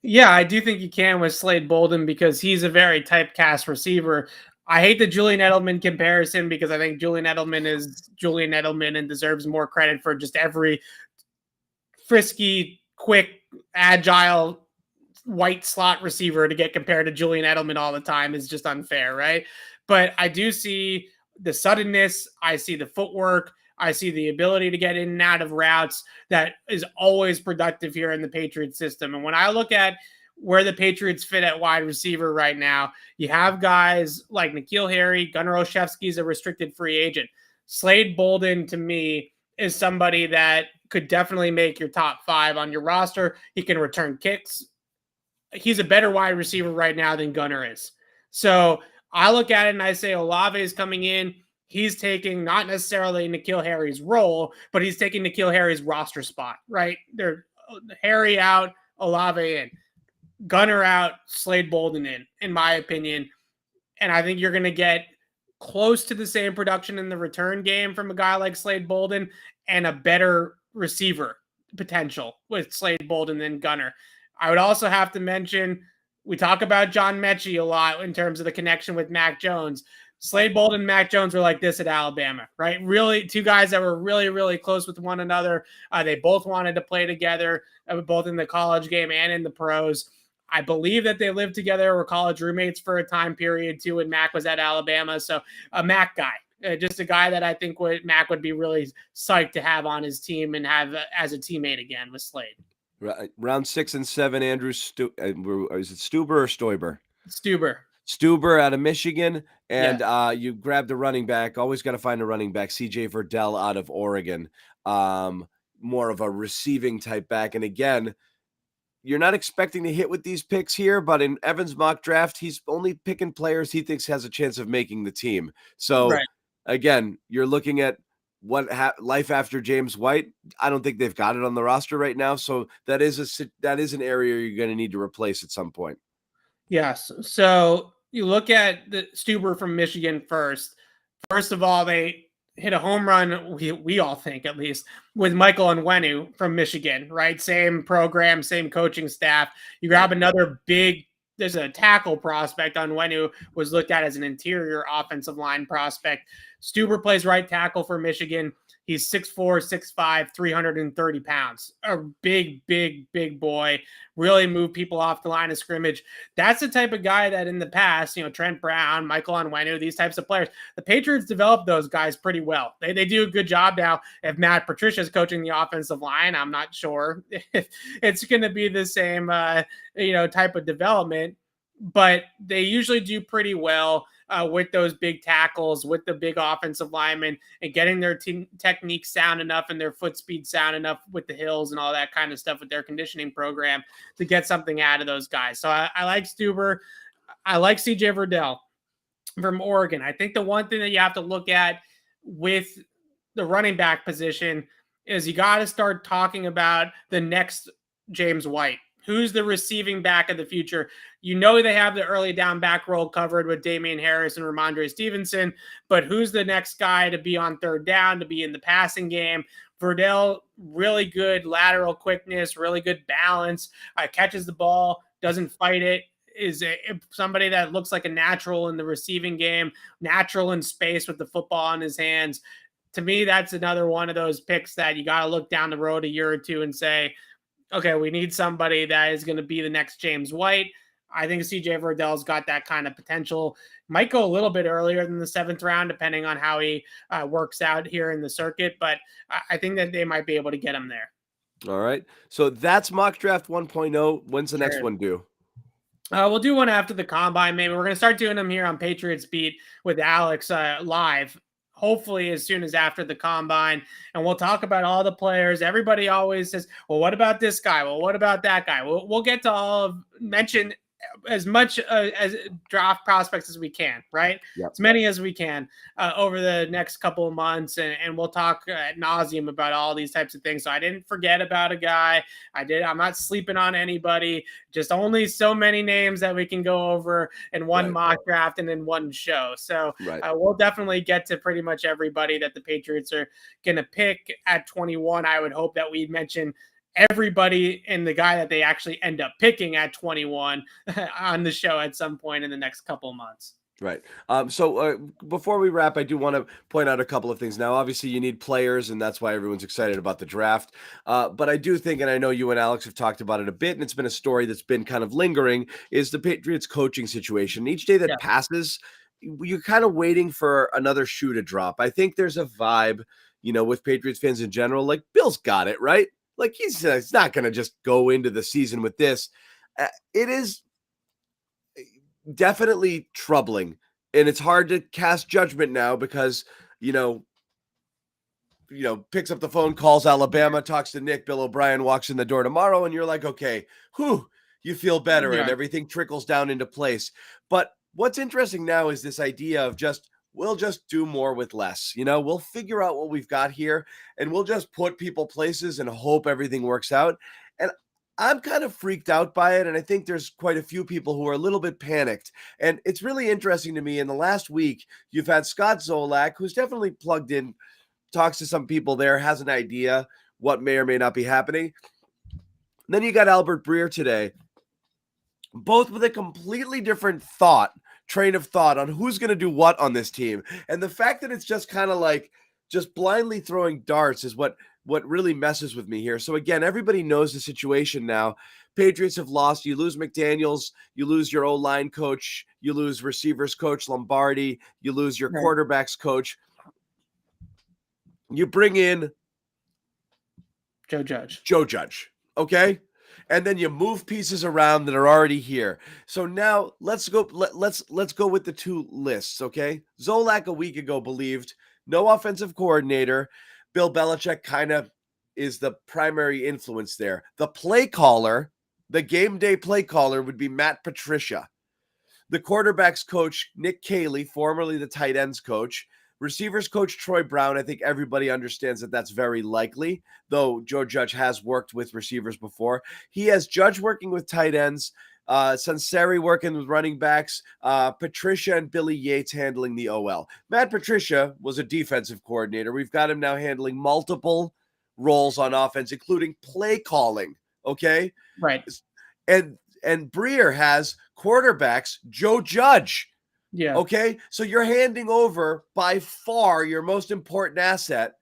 Yeah, I do think you can with Slade Bolden because he's a very typecast receiver. I hate the Julian Edelman comparison because I think Julian Edelman is Julian Edelman and deserves more credit for just every frisky, quick, agile, white slot receiver to get compared to Julian Edelman all the time is just unfair, right? But I do see the suddenness. I see the footwork. I see the ability to get in and out of routes that is always productive here in the Patriots system. And when I look at where the Patriots fit at wide receiver right now, you have guys like N'Keal Harry, Gunnar Olszewski's a restricted free agent. Slade Bolden, to me, is somebody that could definitely make your top 5 on your roster. He can return kicks. He's a better wide receiver right now than Gunnar is. So I look at it and I say Olave is coming in. He's taking not necessarily N'Keal Harry's role, but he's taking N'Keal Harry's roster spot, right? They're Harry out, Olave in, Gunnar out, Slade Bolden in my opinion. And I think you're going to get close to the same production in the return game from a guy like Slade Bolden and a better receiver potential with Slade Bolden than Gunnar. I would also have to mention, we talk about John Mechie a lot in terms of the connection with Mac Jones. Slade Bolden and Mac Jones were like this at Alabama, right? Really, two guys that were really, really close with one another. They both wanted to play together, both in the college game and in the pros. I believe that they lived together, were college roommates for a time period too, when Mac was at Alabama. So a Mac guy, just a guy that I think Mac would be really psyched to have on his team and have as a teammate again with Slade. Right. Round 6 and 7, Andrew is it Stuber or Stoiber? Stuber out of Michigan, and you grabbed a running back. Always got to find a running back. CJ Verdell out of Oregon, more of a receiving type back. And again, you're not expecting to hit with these picks here, but in Evan's mock draft, he's only picking players he thinks has a chance of making the team. So again, you're looking at what life after James White. I don't think they've got it on the roster right now. So that is an area you're going to need to replace at some point. Yes. So you look at the Stuber from Michigan first. First of all, they hit a home run, we all think at least, with Michael Onwenu from Michigan, right? Same program, same coaching staff. You grab another there's a tackle prospect. Onwenu was looked at as an interior offensive line prospect. Stuber plays right tackle for Michigan. He's 6'4", 6'5", 330 pounds. A big, big, big boy. Really move people off the line of scrimmage. That's the type of guy that in the past, Trent Brown, Michael Onwenu, these types of players, the Patriots developed those guys pretty well. They do a good job now. If Matt Patricia is coaching the offensive line, I'm not sure if it's going to be the same, type of development, but they usually do pretty well with those big tackles, with the big offensive linemen, and getting their technique sound enough and their foot speed sound enough with the hills and all that kind of stuff with their conditioning program to get something out of those guys. So I like Stuber. I like CJ Verdell from Oregon. I think the one thing that you have to look at with the running back position is you got to start talking about the next James White. Who's the receiving back of the future? They have the early down back role covered with Damian Harris and Ramondre Stevenson, but who's the next guy to be on third down, to be in the passing game? Verdell, really good lateral quickness, really good balance, catches the ball, doesn't fight it, is somebody that looks like a natural in the receiving game, natural in space with the football in his hands. To me, that's another one of those picks that you got to look down the road a year or two and say, okay, we need somebody that is going to be the next James White. I think CJ Verdell's got that kind of potential. Might go a little bit earlier than the 7th round, depending on how he works out here in the circuit, but I think that they might be able to get him there. All right. So that's mock draft 1.0. When's the next one due? We'll do one after the combine. Maybe we're going to start doing them here on Patriots Beat with Alex live. Hopefully as soon as after the combine, and we'll talk about all the players. Everybody always says, well, what about this guy? Well, what about that guy? We'll get to mention as much as draft prospects as we can, right? Yep. As many as we can over the next couple of months. And we'll talk ad nauseum about all these types of things. So I didn't forget about a guy. I'm not sleeping on anybody. Just only so many names that we can go over in one mock draft and in one show. So we'll definitely get to pretty much everybody that the Patriots are going to pick at 21. I would hope that we mention everybody and the guy that they actually end up picking at 21 on the show at some point in the next couple of months. Right. So before we wrap, I do want to point out a couple of things. Now, obviously, you need players, and that's why everyone's excited about the draft. But I do think, and I know you and Alex have talked about it a bit, and it's been a story that's been kind of lingering, is the Patriots coaching situation. Each day that passes, you're kind of waiting for another shoe to drop. I think there's a vibe, with Patriots fans in general. Like, Bill's got it, right? Like, he's not going to just go into the season with this. It is definitely troubling, and it's hard to cast judgment now because, picks up the phone, calls Alabama, talks to Nick, Bill O'Brien walks in the door tomorrow, and you're like, okay, you feel better, and everything trickles down into place. But what's interesting now is this idea of we'll just do more with less. We'll figure out what we've got here, and we'll just put people places and hope everything works out. And I'm kind of freaked out by it, and I think there's quite a few people who are a little bit panicked. And it's really interesting to me, in the last week, you've had Scott Zolak, who's definitely plugged in, talks to some people there, has an idea what may or may not be happening. And then you got Albert Breer today, both with a completely different train of thought on who's going to do what on this team. And the fact that it's just kind of like just blindly throwing darts is what really messes with me here. So again, everybody knows the situation now. Patriots have lost. You lose McDaniels, you lose your O-line coach, you lose receivers coach Lombardi, you lose your quarterbacks coach. You bring in Joe Judge. Okay. And then you move pieces around that are already here. So now let's go with the two lists. Okay. Zolak a week ago believed no offensive coordinator. Bill Belichick kind of is the primary influence there. The play caller, the game day play caller, would be Matt Patricia. The quarterbacks coach, Nick Caley, formerly the tight ends coach. Receivers coach Troy Brown. I think everybody understands that that's very likely, though Joe Judge has worked with receivers before. He has Judge working with tight ends, Sunseri working with running backs, Patricia and Billy Yates handling the OL. Matt Patricia was a defensive coordinator. We've got him now handling multiple roles on offense, including play calling. Okay. Right. And Breer has quarterbacks, Joe Judge. Yeah. Okay. So you're handing over by far your most important asset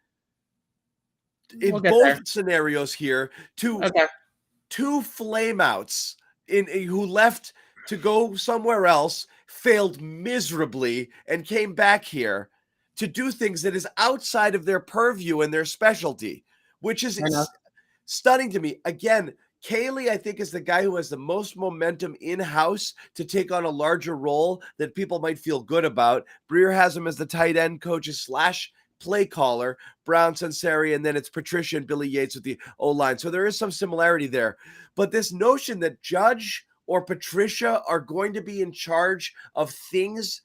in both scenarios here to two flameouts who left to go somewhere else, failed miserably, and came back here to do things that is outside of their purview and their specialty, which is stunning to me. Again, Caley, I think, is the guy who has the most momentum in-house to take on a larger role that people might feel good about. Breer has him as the tight end coaches / play caller, Brown, Sunseri, and then it's Patricia and Billy Yates with the O-line. So there is some similarity there. But this notion that Judge or Patricia are going to be in charge of things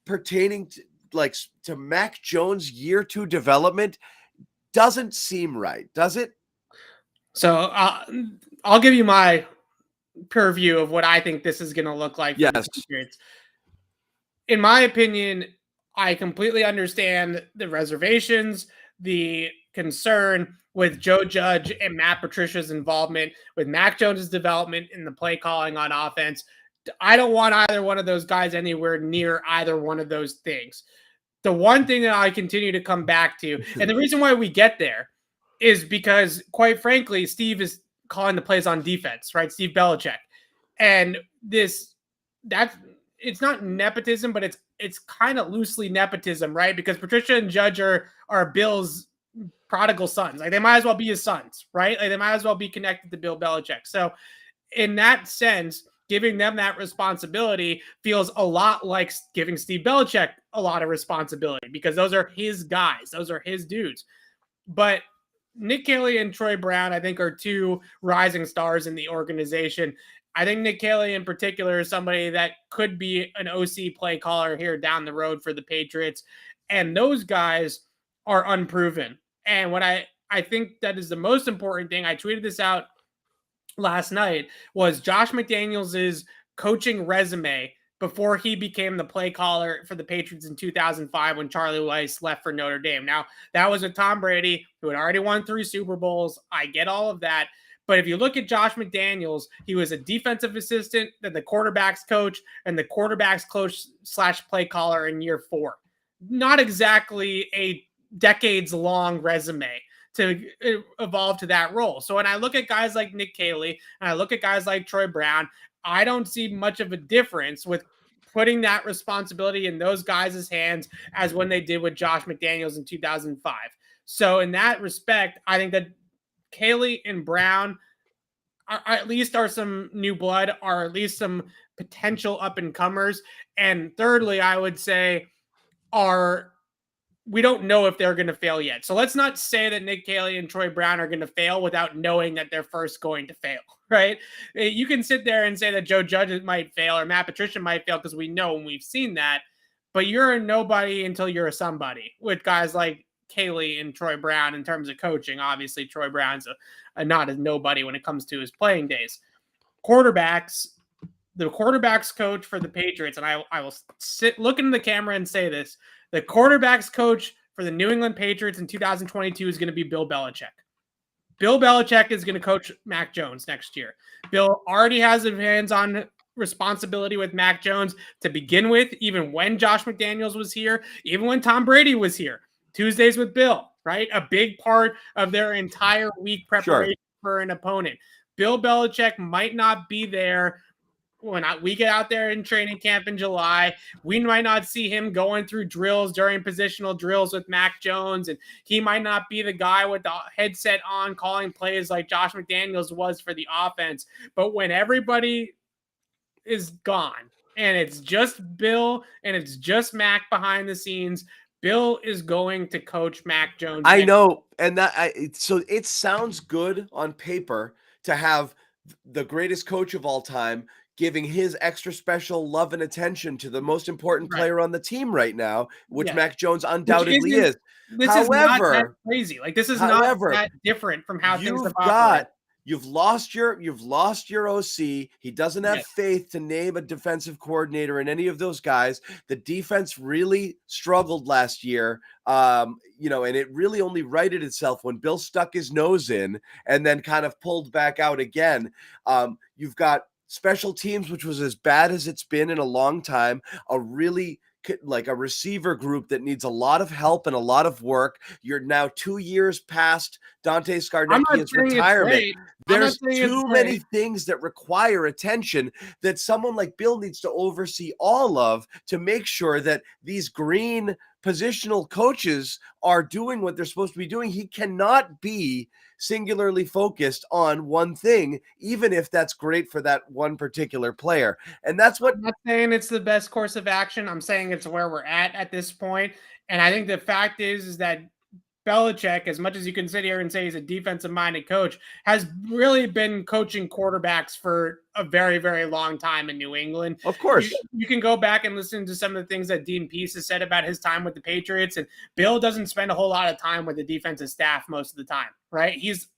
pertaining to Mac Jones' year 2 development doesn't seem right, does it? So I'll give you my purview of what I think this is going to look like. Yes. For the Patriots. In my opinion, I completely understand the reservations, the concern with Joe Judge and Matt Patricia's involvement with Mac Jones' development in the play calling on offense. I don't want either one of those guys anywhere near either one of those things. The one thing that I continue to come back to, and the reason why we get there is because, quite frankly, Steve is calling the plays on defense, right? Steve Belichick. And it's not nepotism, but it's kind of loosely nepotism, right? Because Patricia and Judge are Bill's prodigal sons. Like, they might as well be his sons, right? Like, they might as well be connected to Bill Belichick. So in that sense, giving them that responsibility feels a lot like giving Steve Belichick a lot of responsibility, because those are his guys. Those are his dudes. But Nick Caley and Troy Brown, I think, are two rising stars in the organization. I think Nick Caley in particular is somebody that could be an OC play caller here down the road for the Patriots. And those guys are unproven. And what I think that is the most important thing, I tweeted this out last night, was Josh McDaniels' coaching resume before he became the play caller for the Patriots in 2005 when Charlie Weiss left for Notre Dame. Now, that was with Tom Brady, who had already won 3 Super Bowls. I get all of that. But if you look at Josh McDaniels, he was a defensive assistant, then the quarterback's coach, and the quarterback's coach / play caller in year 4. Not exactly a decades-long resume to evolve to that role. So when I look at guys like Nick Caley and I look at guys like Troy Brown, I don't see much of a difference with putting that responsibility in those guys' hands as when they did with Josh McDaniels in 2005. So in that respect, I think that Caley and Brown are at least are some new blood, are at least some potential up and comers. And thirdly, I would say we don't know if they're going to fail yet. So let's not say that Nick Caley and Troy Brown are going to fail without knowing that they're first going to fail, right? You can sit there and say that Joe Judge might fail or Matt Patricia might fail because we know and we've seen that, but you're a nobody until you're a somebody with guys like Caley and Troy Brown in terms of coaching. Obviously, Troy Brown's a not a nobody when it comes to his playing days. Quarterbacks, the quarterbacks coach for the Patriots, and I will look into the camera and say this, the quarterbacks coach for the New England Patriots in 2022 is going to be Bill Belichick. Bill Belichick is going to coach Mac Jones next year. Bill already has a hands-on responsibility with Mac Jones to begin with, even when Josh McDaniels was here, even when Tom Brady was here. Tuesdays with Bill, right? A big part of their entire week preparation for an opponent. Bill Belichick might not be there when we get out there in training camp in July. We might not see him going through drills during positional drills with Mac Jones, and he might not be the guy with the headset on calling plays like Josh McDaniels was for the offense. But when everybody is gone and it's just Bill and it's just Mac behind the scenes, Bill is going to coach Mac Jones. I know, and so it sounds good on paper to have the greatest coach of all time giving his extra special love and attention to the most important player on the team right now, which Mac Jones undoubtedly is. This is not that crazy. Like, this is not that different from how things have operated. You've lost your OC. He doesn't have faith to name a defensive coordinator in any of those guys. The defense really struggled last year. And it really only righted itself when Bill stuck his nose in and then kind of pulled back out again. You've got special teams, which was as bad as it's been in a long time, a really like a receiver group that needs a lot of help and a lot of work. You're now 2 years past Dante Scarnecchia's retirement. There's too many things that require attention that someone like Bill needs to oversee all of to make sure that these green positional coaches are doing what they're supposed to be doing. He cannot be singularly focused on one thing, even if that's great for that one particular player. And that's what I'm not saying it's the best course of action. I'm saying it's where we're at this point. And I think the fact is that Belichick, as much as you can sit here and say he's a defensive-minded coach, has really been coaching quarterbacks for a very, very long time in New England. Of course. You can go back and listen to some of the things that Dean Pease has said about his time with the Patriots, and Bill doesn't spend a whole lot of time with the defensive staff most of the time, right? He's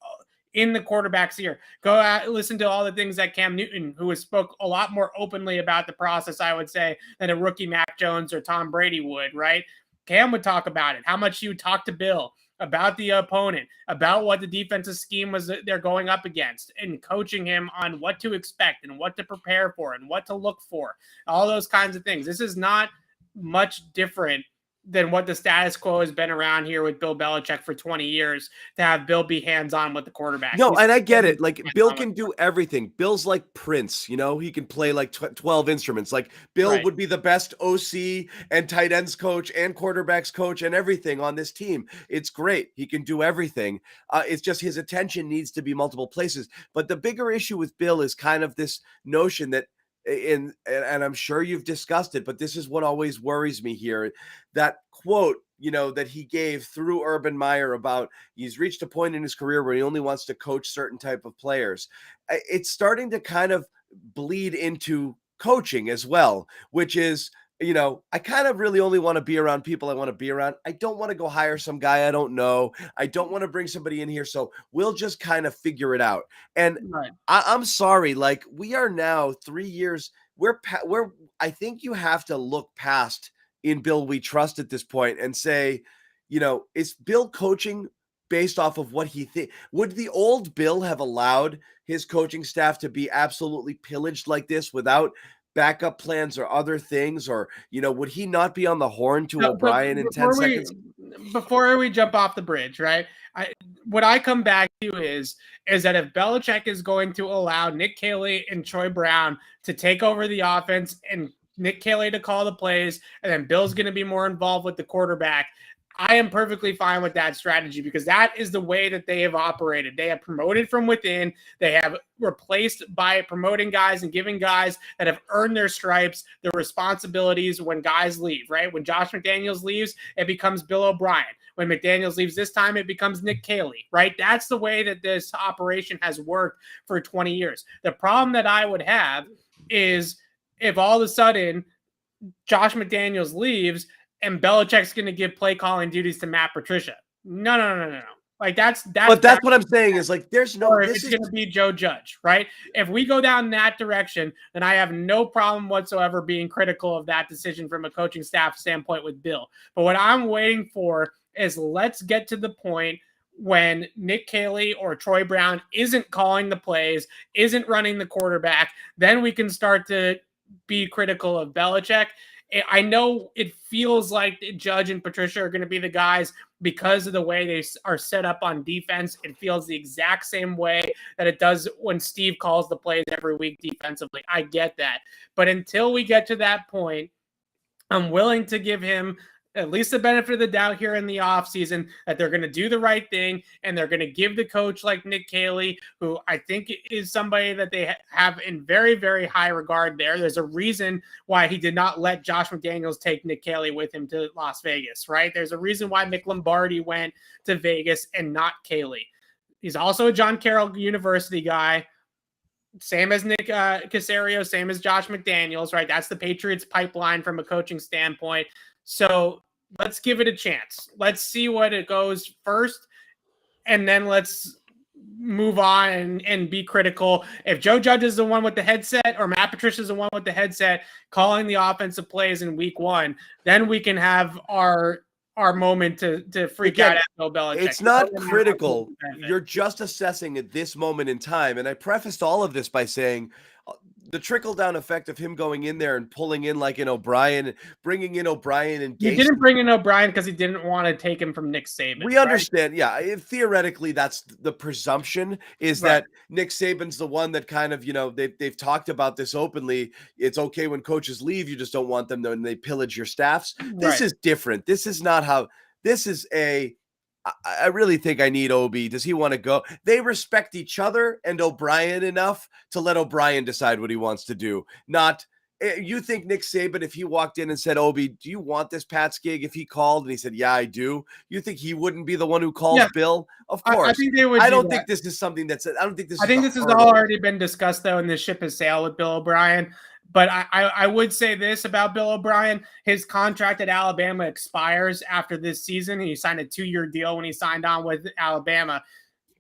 in the quarterback's ear. Go out, listen to all the things that Cam Newton, who has spoke a lot more openly about the process, I would say, than a rookie Mac Jones or Tom Brady would, right? Cam would talk about it, how much you talk to Bill about the opponent, about what the defensive scheme was they're going up against, and coaching him on what to expect and what to prepare for and what to look for, all those kinds of things. This is not much different than what the status quo has been around here with Bill Belichick for 20 years, to have Bill be hands-on with the quarterback. No, and I get it. Like, Bill can do everything. Bill's like Prince, he can play like 12 instruments. Like, Bill would be the best OC and tight ends coach and quarterbacks coach and everything on this team. It's great. He can do everything. It's just his attention needs to be multiple places. But the bigger issue with Bill is kind of this notion that, and I'm sure you've discussed it, but this is what always worries me here. That quote, that he gave through Urban Meyer about he's reached a point in his career where he only wants to coach certain type of players. It's starting to kind of bleed into coaching as well, which is, I kind of really only want to be around people I want to be around. I don't want to go hire some guy I don't know. I don't want to bring somebody in here. So we'll just kind of figure it out. And I'm sorry, like, we are now 3 years. I think you have to look past in Bill we trust at this point and say, is Bill coaching based off of what he thinks? Would the old Bill have allowed his coaching staff to be absolutely pillaged like this without backup plans or other things? Or, would he not be on the horn to O'Brien in 10 seconds? Before we jump off the bridge, right? What I come back to is that if Belichick is going to allow Nick Caley and Troy Brown to take over the offense and Nick Caley to call the plays, and then Bill's going to be more involved with the quarterback. I am perfectly fine with that strategy because that is the way that they have operated. They have promoted from within. They have replaced by promoting guys and giving guys that have earned their stripes, their responsibilities when guys leave, right? When Josh McDaniels leaves, it becomes Bill O'Brien. When McDaniels leaves this time, it becomes Nick Caley, right? That's the way that this operation has worked for 20 years. The problem that I would have is if all of a sudden Josh McDaniels leaves and Belichick's going to give play calling duties to Matt Patricia. No. Like that's But that's what I'm saying is like there's no. or if This it's is going to be Joe Judge, right? If we go down that direction, then I have no problem whatsoever being critical of that decision from a coaching staff standpoint with Bill. But what I'm waiting for is let's get to the point when Nick Caley or Troy Brown isn't calling the plays, isn't running the quarterback, then we can start to be critical of Belichick. I know it feels like Judge and Patricia are going to be the guys because of the way they are set up on defense. It feels the exact same way that it does when Steve calls the plays every week defensively. I get that. But until we get to that point, I'm willing to give him at least the benefit of the doubt here in the offseason that they're going to do the right thing and they're going to give the coach like Nick Caley, who I think is somebody that they have in very, very high regard there. There's a reason why he did not let Josh McDaniels take Nick Caley with him to Las Vegas, right? There's a reason why Mick Lombardi went to Vegas and not Caley. He's also a John Carroll University guy. Same as Nick Caserio, same as Josh McDaniels, right? That's the Patriots pipeline from a coaching standpoint. So let's give it a chance. Let's see what it goes first, and then let's move on and be critical. If Joe Judge is the one with the headset or Matt Patricia is the one with the headset calling the offensive plays in week one, then we can have our moment to freak out at Bill Belichick. It's not critical. You're just assessing at this moment in time. And I prefaced all of this by saying the trickle-down effect of him going in there and pulling in like an O'Brien, bringing in O'Brien and He didn't bring in O'Brien because he didn't want to take him from Nick Saban. We understand. Right? Yeah. Theoretically, that's the presumption is that Nick Saban's the one that kind of, they've talked about this openly. It's okay when coaches leave. You just don't want them when they pillage your staffs. This is different. This is not how this is I really think I need Obi. Does he want to go? They respect each other and O'Brien enough to let O'Brien decide what he wants to do. Not you think Nick Saban, if he walked in and said, Obi, do you want this Pats gig? If he called and he said, yeah, I do. You think he wouldn't be the one who calls Bill? Of course. I think they would. I don't think this is something that's. I don't think this. I think this has all already been discussed though, and this ship has sailed with Bill O'Brien. But I would say this about Bill O'Brien. His contract at Alabama expires after this season. He signed a 2-year deal when he signed on with Alabama.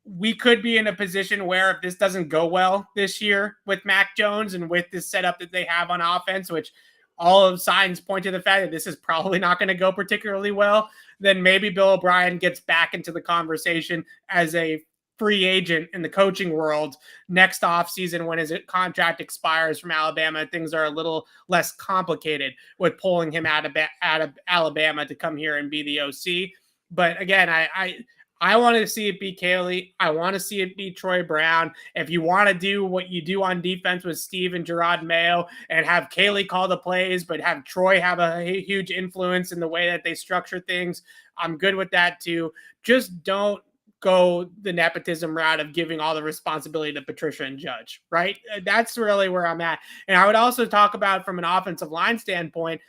We could be in a position where if this doesn't go well this year with Mac Jones and with this setup that they have on offense, which all of signs point to the fact that this is probably not going to go particularly well, then maybe Bill O'Brien gets back into the conversation as a free agent in the coaching world next offseason when his contract expires from Alabama. Things are a little less complicated with pulling him out of Alabama to come here and be the OC. But again, I want to see it be Caley. I want to see it be Troy Brown. If you want to do what you do on defense with Steve and Gerard Mayo and have Caley call the plays, but have Troy have a huge influence in the way that they structure things, I'm good with that too. Just don't go the nepotism route of giving all the responsibility to Patricia and Judge, right? That's really where I'm at. And I would also talk about from an offensive line standpoint,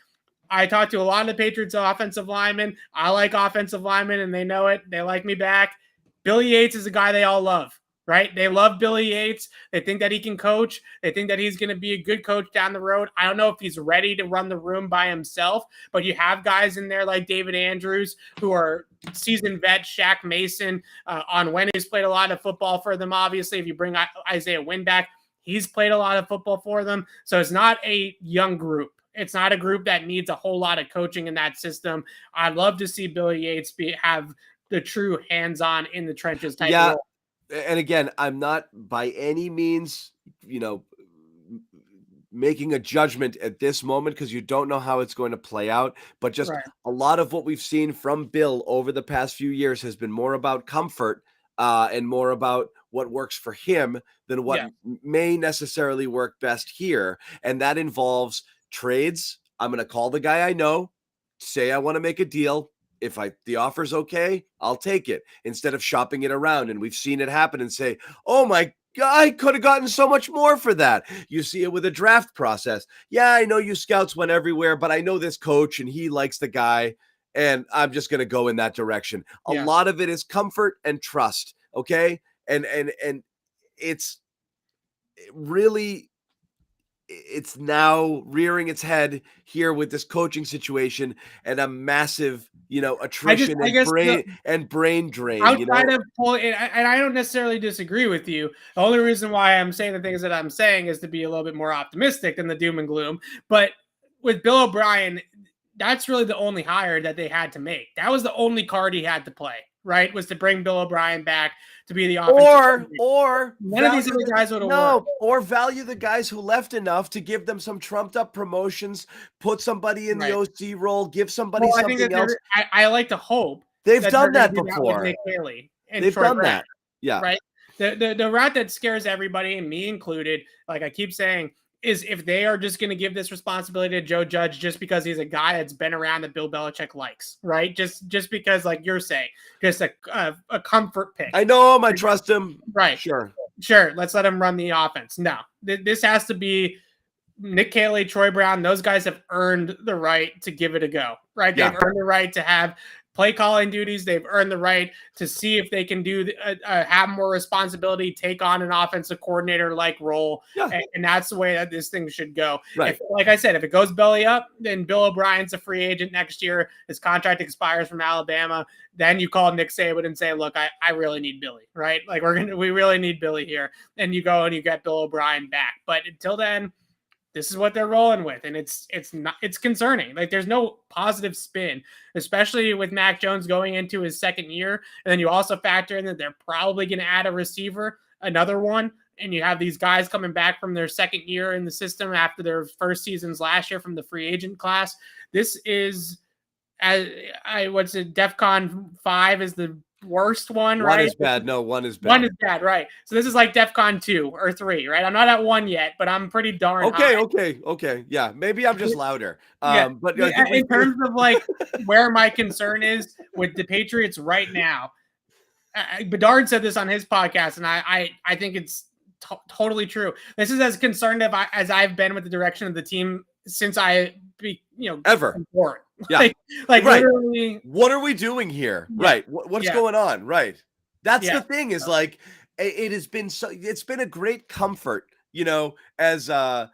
I talked to a lot of the Patriots offensive linemen. I like offensive linemen, and they know it. They like me back. Billy Yates is a guy they all love, right? They love Billy Yates. They think that he can coach. They think that he's going to be a good coach down the road. I don't know if he's ready to run the room by himself, but you have guys in there like David Andrews who are seasoned vets, Shaq Mason. On Wednesday's played a lot of football for them, obviously. If you bring Isaiah Wynn back, he's played a lot of football for them. So it's not a young group. It's not a group that needs a whole lot of coaching in that system. I'd love to see Billy Yates have the true hands-on in the trenches type role. And again, I'm not by any means, making a judgment at this moment because you don't know how it's going to play out. But just a lot of what we've seen from Bill over the past few years has been more about comfort and more about what works for him than what may necessarily work best here. And that involves Trades, I'm going to call the guy I know, say I want to make a deal. If the offer's okay, I'll take it instead of shopping it around. And we've seen it happen and say, oh my God, I could have gotten so much more for that. You see it with a draft process. Yeah, I know you scouts went everywhere, but I know this coach and he likes the guy, and I'm just going to go in that direction. A lot of it is comfort and trust. Okay. And it's really, it's now rearing its head here with this coaching situation and a massive, attrition and brain drain. Outside of and I don't necessarily disagree with you. The only reason why I'm saying the things that I'm saying is to be a little bit more optimistic than the doom and gloom. But with Bill O'Brien, that's really the only hire that they had to make. That was the only card he had to play, right? Was to bring Bill O'Brien back to be the offensive or none of these other guys would have worked. Or value the guys who left enough to give them some trumped up promotions, put somebody in the OC role, give somebody something else. I like to hope they've done that before. Nick Haley and they've done that. Yeah. Right. The route that scares everybody, and me included, like I keep saying, is if they are just going to give this responsibility to Joe Judge just because he's a guy that's been around that Bill Belichick likes, right? Just because, like you're saying, just a comfort pick. I know him. I trust him. Right. Sure. Let's let him run the offense. No, this has to be Nick Haley, Troy Brown. Those guys have earned the right to give it a go, right? They've earned the right to have play calling duties. They've earned the right to see if they can have more responsibility, take on an offensive coordinator like role. Yeah. And that's the way that this thing should go. Right. Like I said, if it goes belly up, then Bill O'Brien's a free agent next year. His contract expires from Alabama. Then you call Nick Saban and say, look, I really need Billy, right? Like we really need Billy here. And you go and you get Bill O'Brien back. But until then, this is what they're rolling with, and it's concerning. Like there's no positive spin, especially with Mac Jones going into his second year, and then you also factor in that they're probably going to add a receiver, another one, and you have these guys coming back from their second year in the system after their first seasons last year from the free agent class. This is DEFCON 5 is the worst one, right? One is bad. No, one is bad. One is bad, right? So this is like DEFCON 2 or 3, right? I'm not at 1 yet, but I'm pretty darn high. Okay. Yeah, maybe I'm just louder. But in terms of like where my concern is with the Patriots right now, Bedard said this on his podcast, and I think it's totally true. This is as concerned as I've been with the direction of the team since ever. Born. Yeah. Like right. Literally, what are we doing here? Yeah. Right. What's going on? Right. That's the thing is like, it has been it's been a great comfort, as a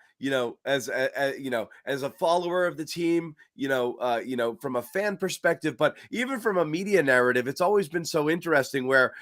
follower of the team, from a fan perspective, but even from a media narrative, it's always been so interesting where,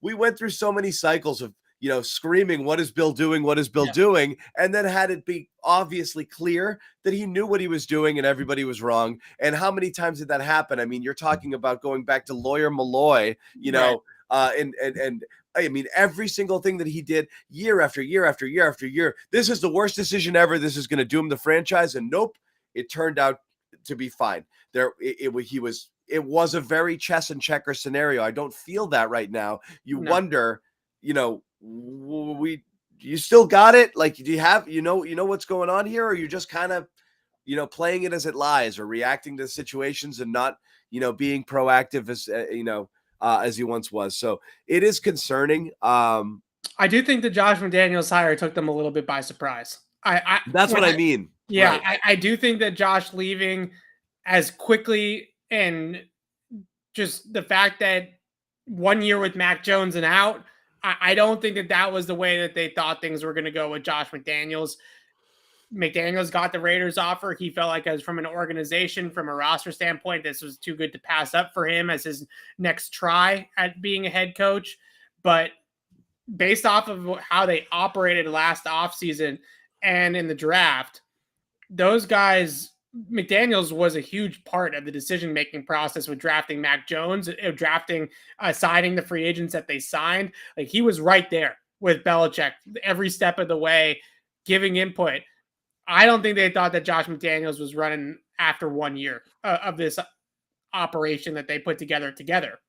we went through so many cycles of, screaming, what is Bill doing? What is Bill doing? And then had it be obviously clear that he knew what he was doing and everybody was wrong. And how many times did that happen? I mean, you're talking about going back to Lawyer Malloy, and I mean, every single thing that he did year after year after year after year, this is the worst decision ever. This is going to doom the franchise. And nope, it turned out to be fine. It was a very chess and checker scenario. I don't feel that right now. You wonder, you still got it? Like, do you have, what's going on here? Or you just kind of, playing it as it lies or reacting to situations and not, being proactive as he once was. So it is concerning. I do think the Josh McDaniels hire took them a little bit by surprise. That's what I mean. Yeah. Right. I do think that Josh leaving as quickly, and just the fact that 1 year with Mac Jones and out, I don't think that was the way that they thought things were going to go with Josh McDaniels. McDaniels got the Raiders offer. He felt like, as from an organization, from a roster standpoint, this was too good to pass up for him as his next try at being a head coach. But based off of how they operated last offseason and in the draft, those guys, McDaniels was a huge part of the decision-making process with drafting Mac Jones, signing the free agents that they signed. Like, he was right there with Belichick every step of the way, giving input. I don't think they thought that Josh McDaniels was running after 1 year of this operation that they put together,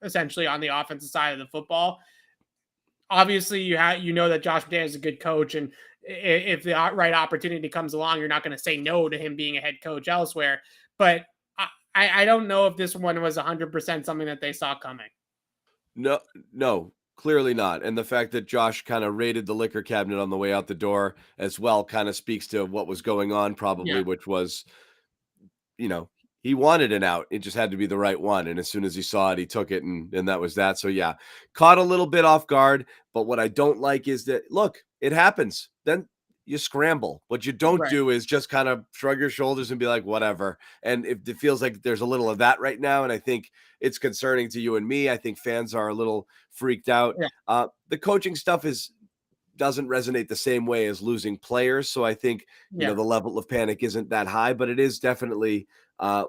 essentially on the offensive side of the football. Obviously, you know that Josh McDaniels is a good coach, and if the right opportunity comes along, you're not going to say no to him being a head coach elsewhere. But I don't know if this one was 100% something that they saw coming. No, no, clearly not. And the fact that Josh kind of raided the liquor cabinet on the way out the door as well kind of speaks to what was going on, probably, Yeah. which was, he wanted an out. It just had to be the right one. And as soon as he saw it, he took it, and that was that. So yeah, caught a little bit off guard. But what I don't like is that, look, it happens. Then you scramble. What you don't Right. do is just kind of shrug your shoulders and be like, whatever. And if it feels like there's a little of that right now, and I think it's concerning to you and me, I think fans are a little freaked out. Yeah. The coaching stuff doesn't resonate the same way as losing players. So I think, Yeah. the level of panic isn't that high, but it is definitely,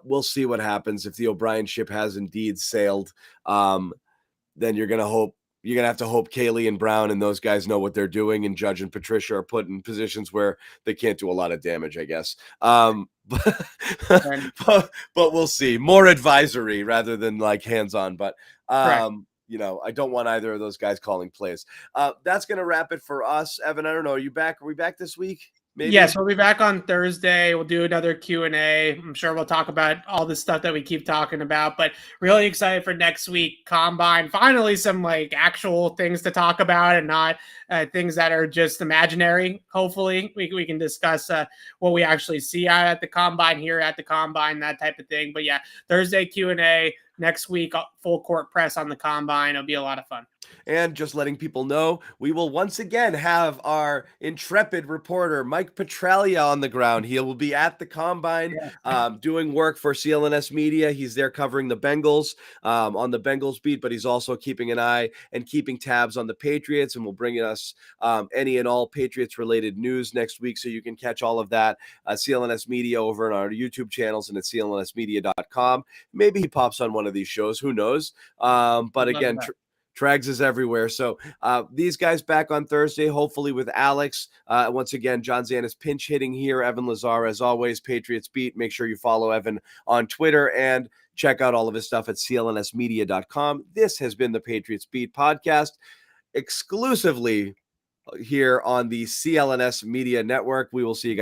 we'll see what happens if the O'Brien ship has indeed sailed. Then you're going to have to hope Kaylee and Brown and those guys know what they're doing, and Judge and Patricia are put in positions where they can't do a lot of damage, I guess. But, And, but we'll see. More advisory rather than like hands-on. But correct. I don't want either of those guys calling plays. That's going to wrap it for us. Evan, I don't know. Are you back? Are we back this week? Maybe? Yes, we'll be back on Thursday. We'll do another Q&A. I'm sure we'll talk about all the stuff that we keep talking about, but really excited for next week. Combine, finally some like actual things to talk about and not things that are just imaginary. Hopefully we can discuss what we actually see out at the Combine, here at the Combine, that type of thing. But yeah, Thursday Q&A, next week full court press on the Combine. It'll be a lot of fun. And just letting people know, we will once again have our intrepid reporter, Mike Petralia, on the ground. He will be at the Combine doing work for CLNS Media. He's there covering the Bengals on the Bengals beat, but he's also keeping an eye and keeping tabs on the Patriots, and will bring us any and all Patriots-related news next week, so you can catch all of that CLNS Media over on our YouTube channels and at clnsmedia.com. Maybe he pops on one of these shows. Who knows? But again, Trags is everywhere. So these guys back on Thursday, hopefully with Alex. Once again, John Zannis pinch hitting here. Evan Lazar, as always, Patriots Beat. Make sure you follow Evan on Twitter and check out all of his stuff at clnsmedia.com. This has been the Patriots Beat podcast, exclusively here on the CLNS Media Network. We will see you guys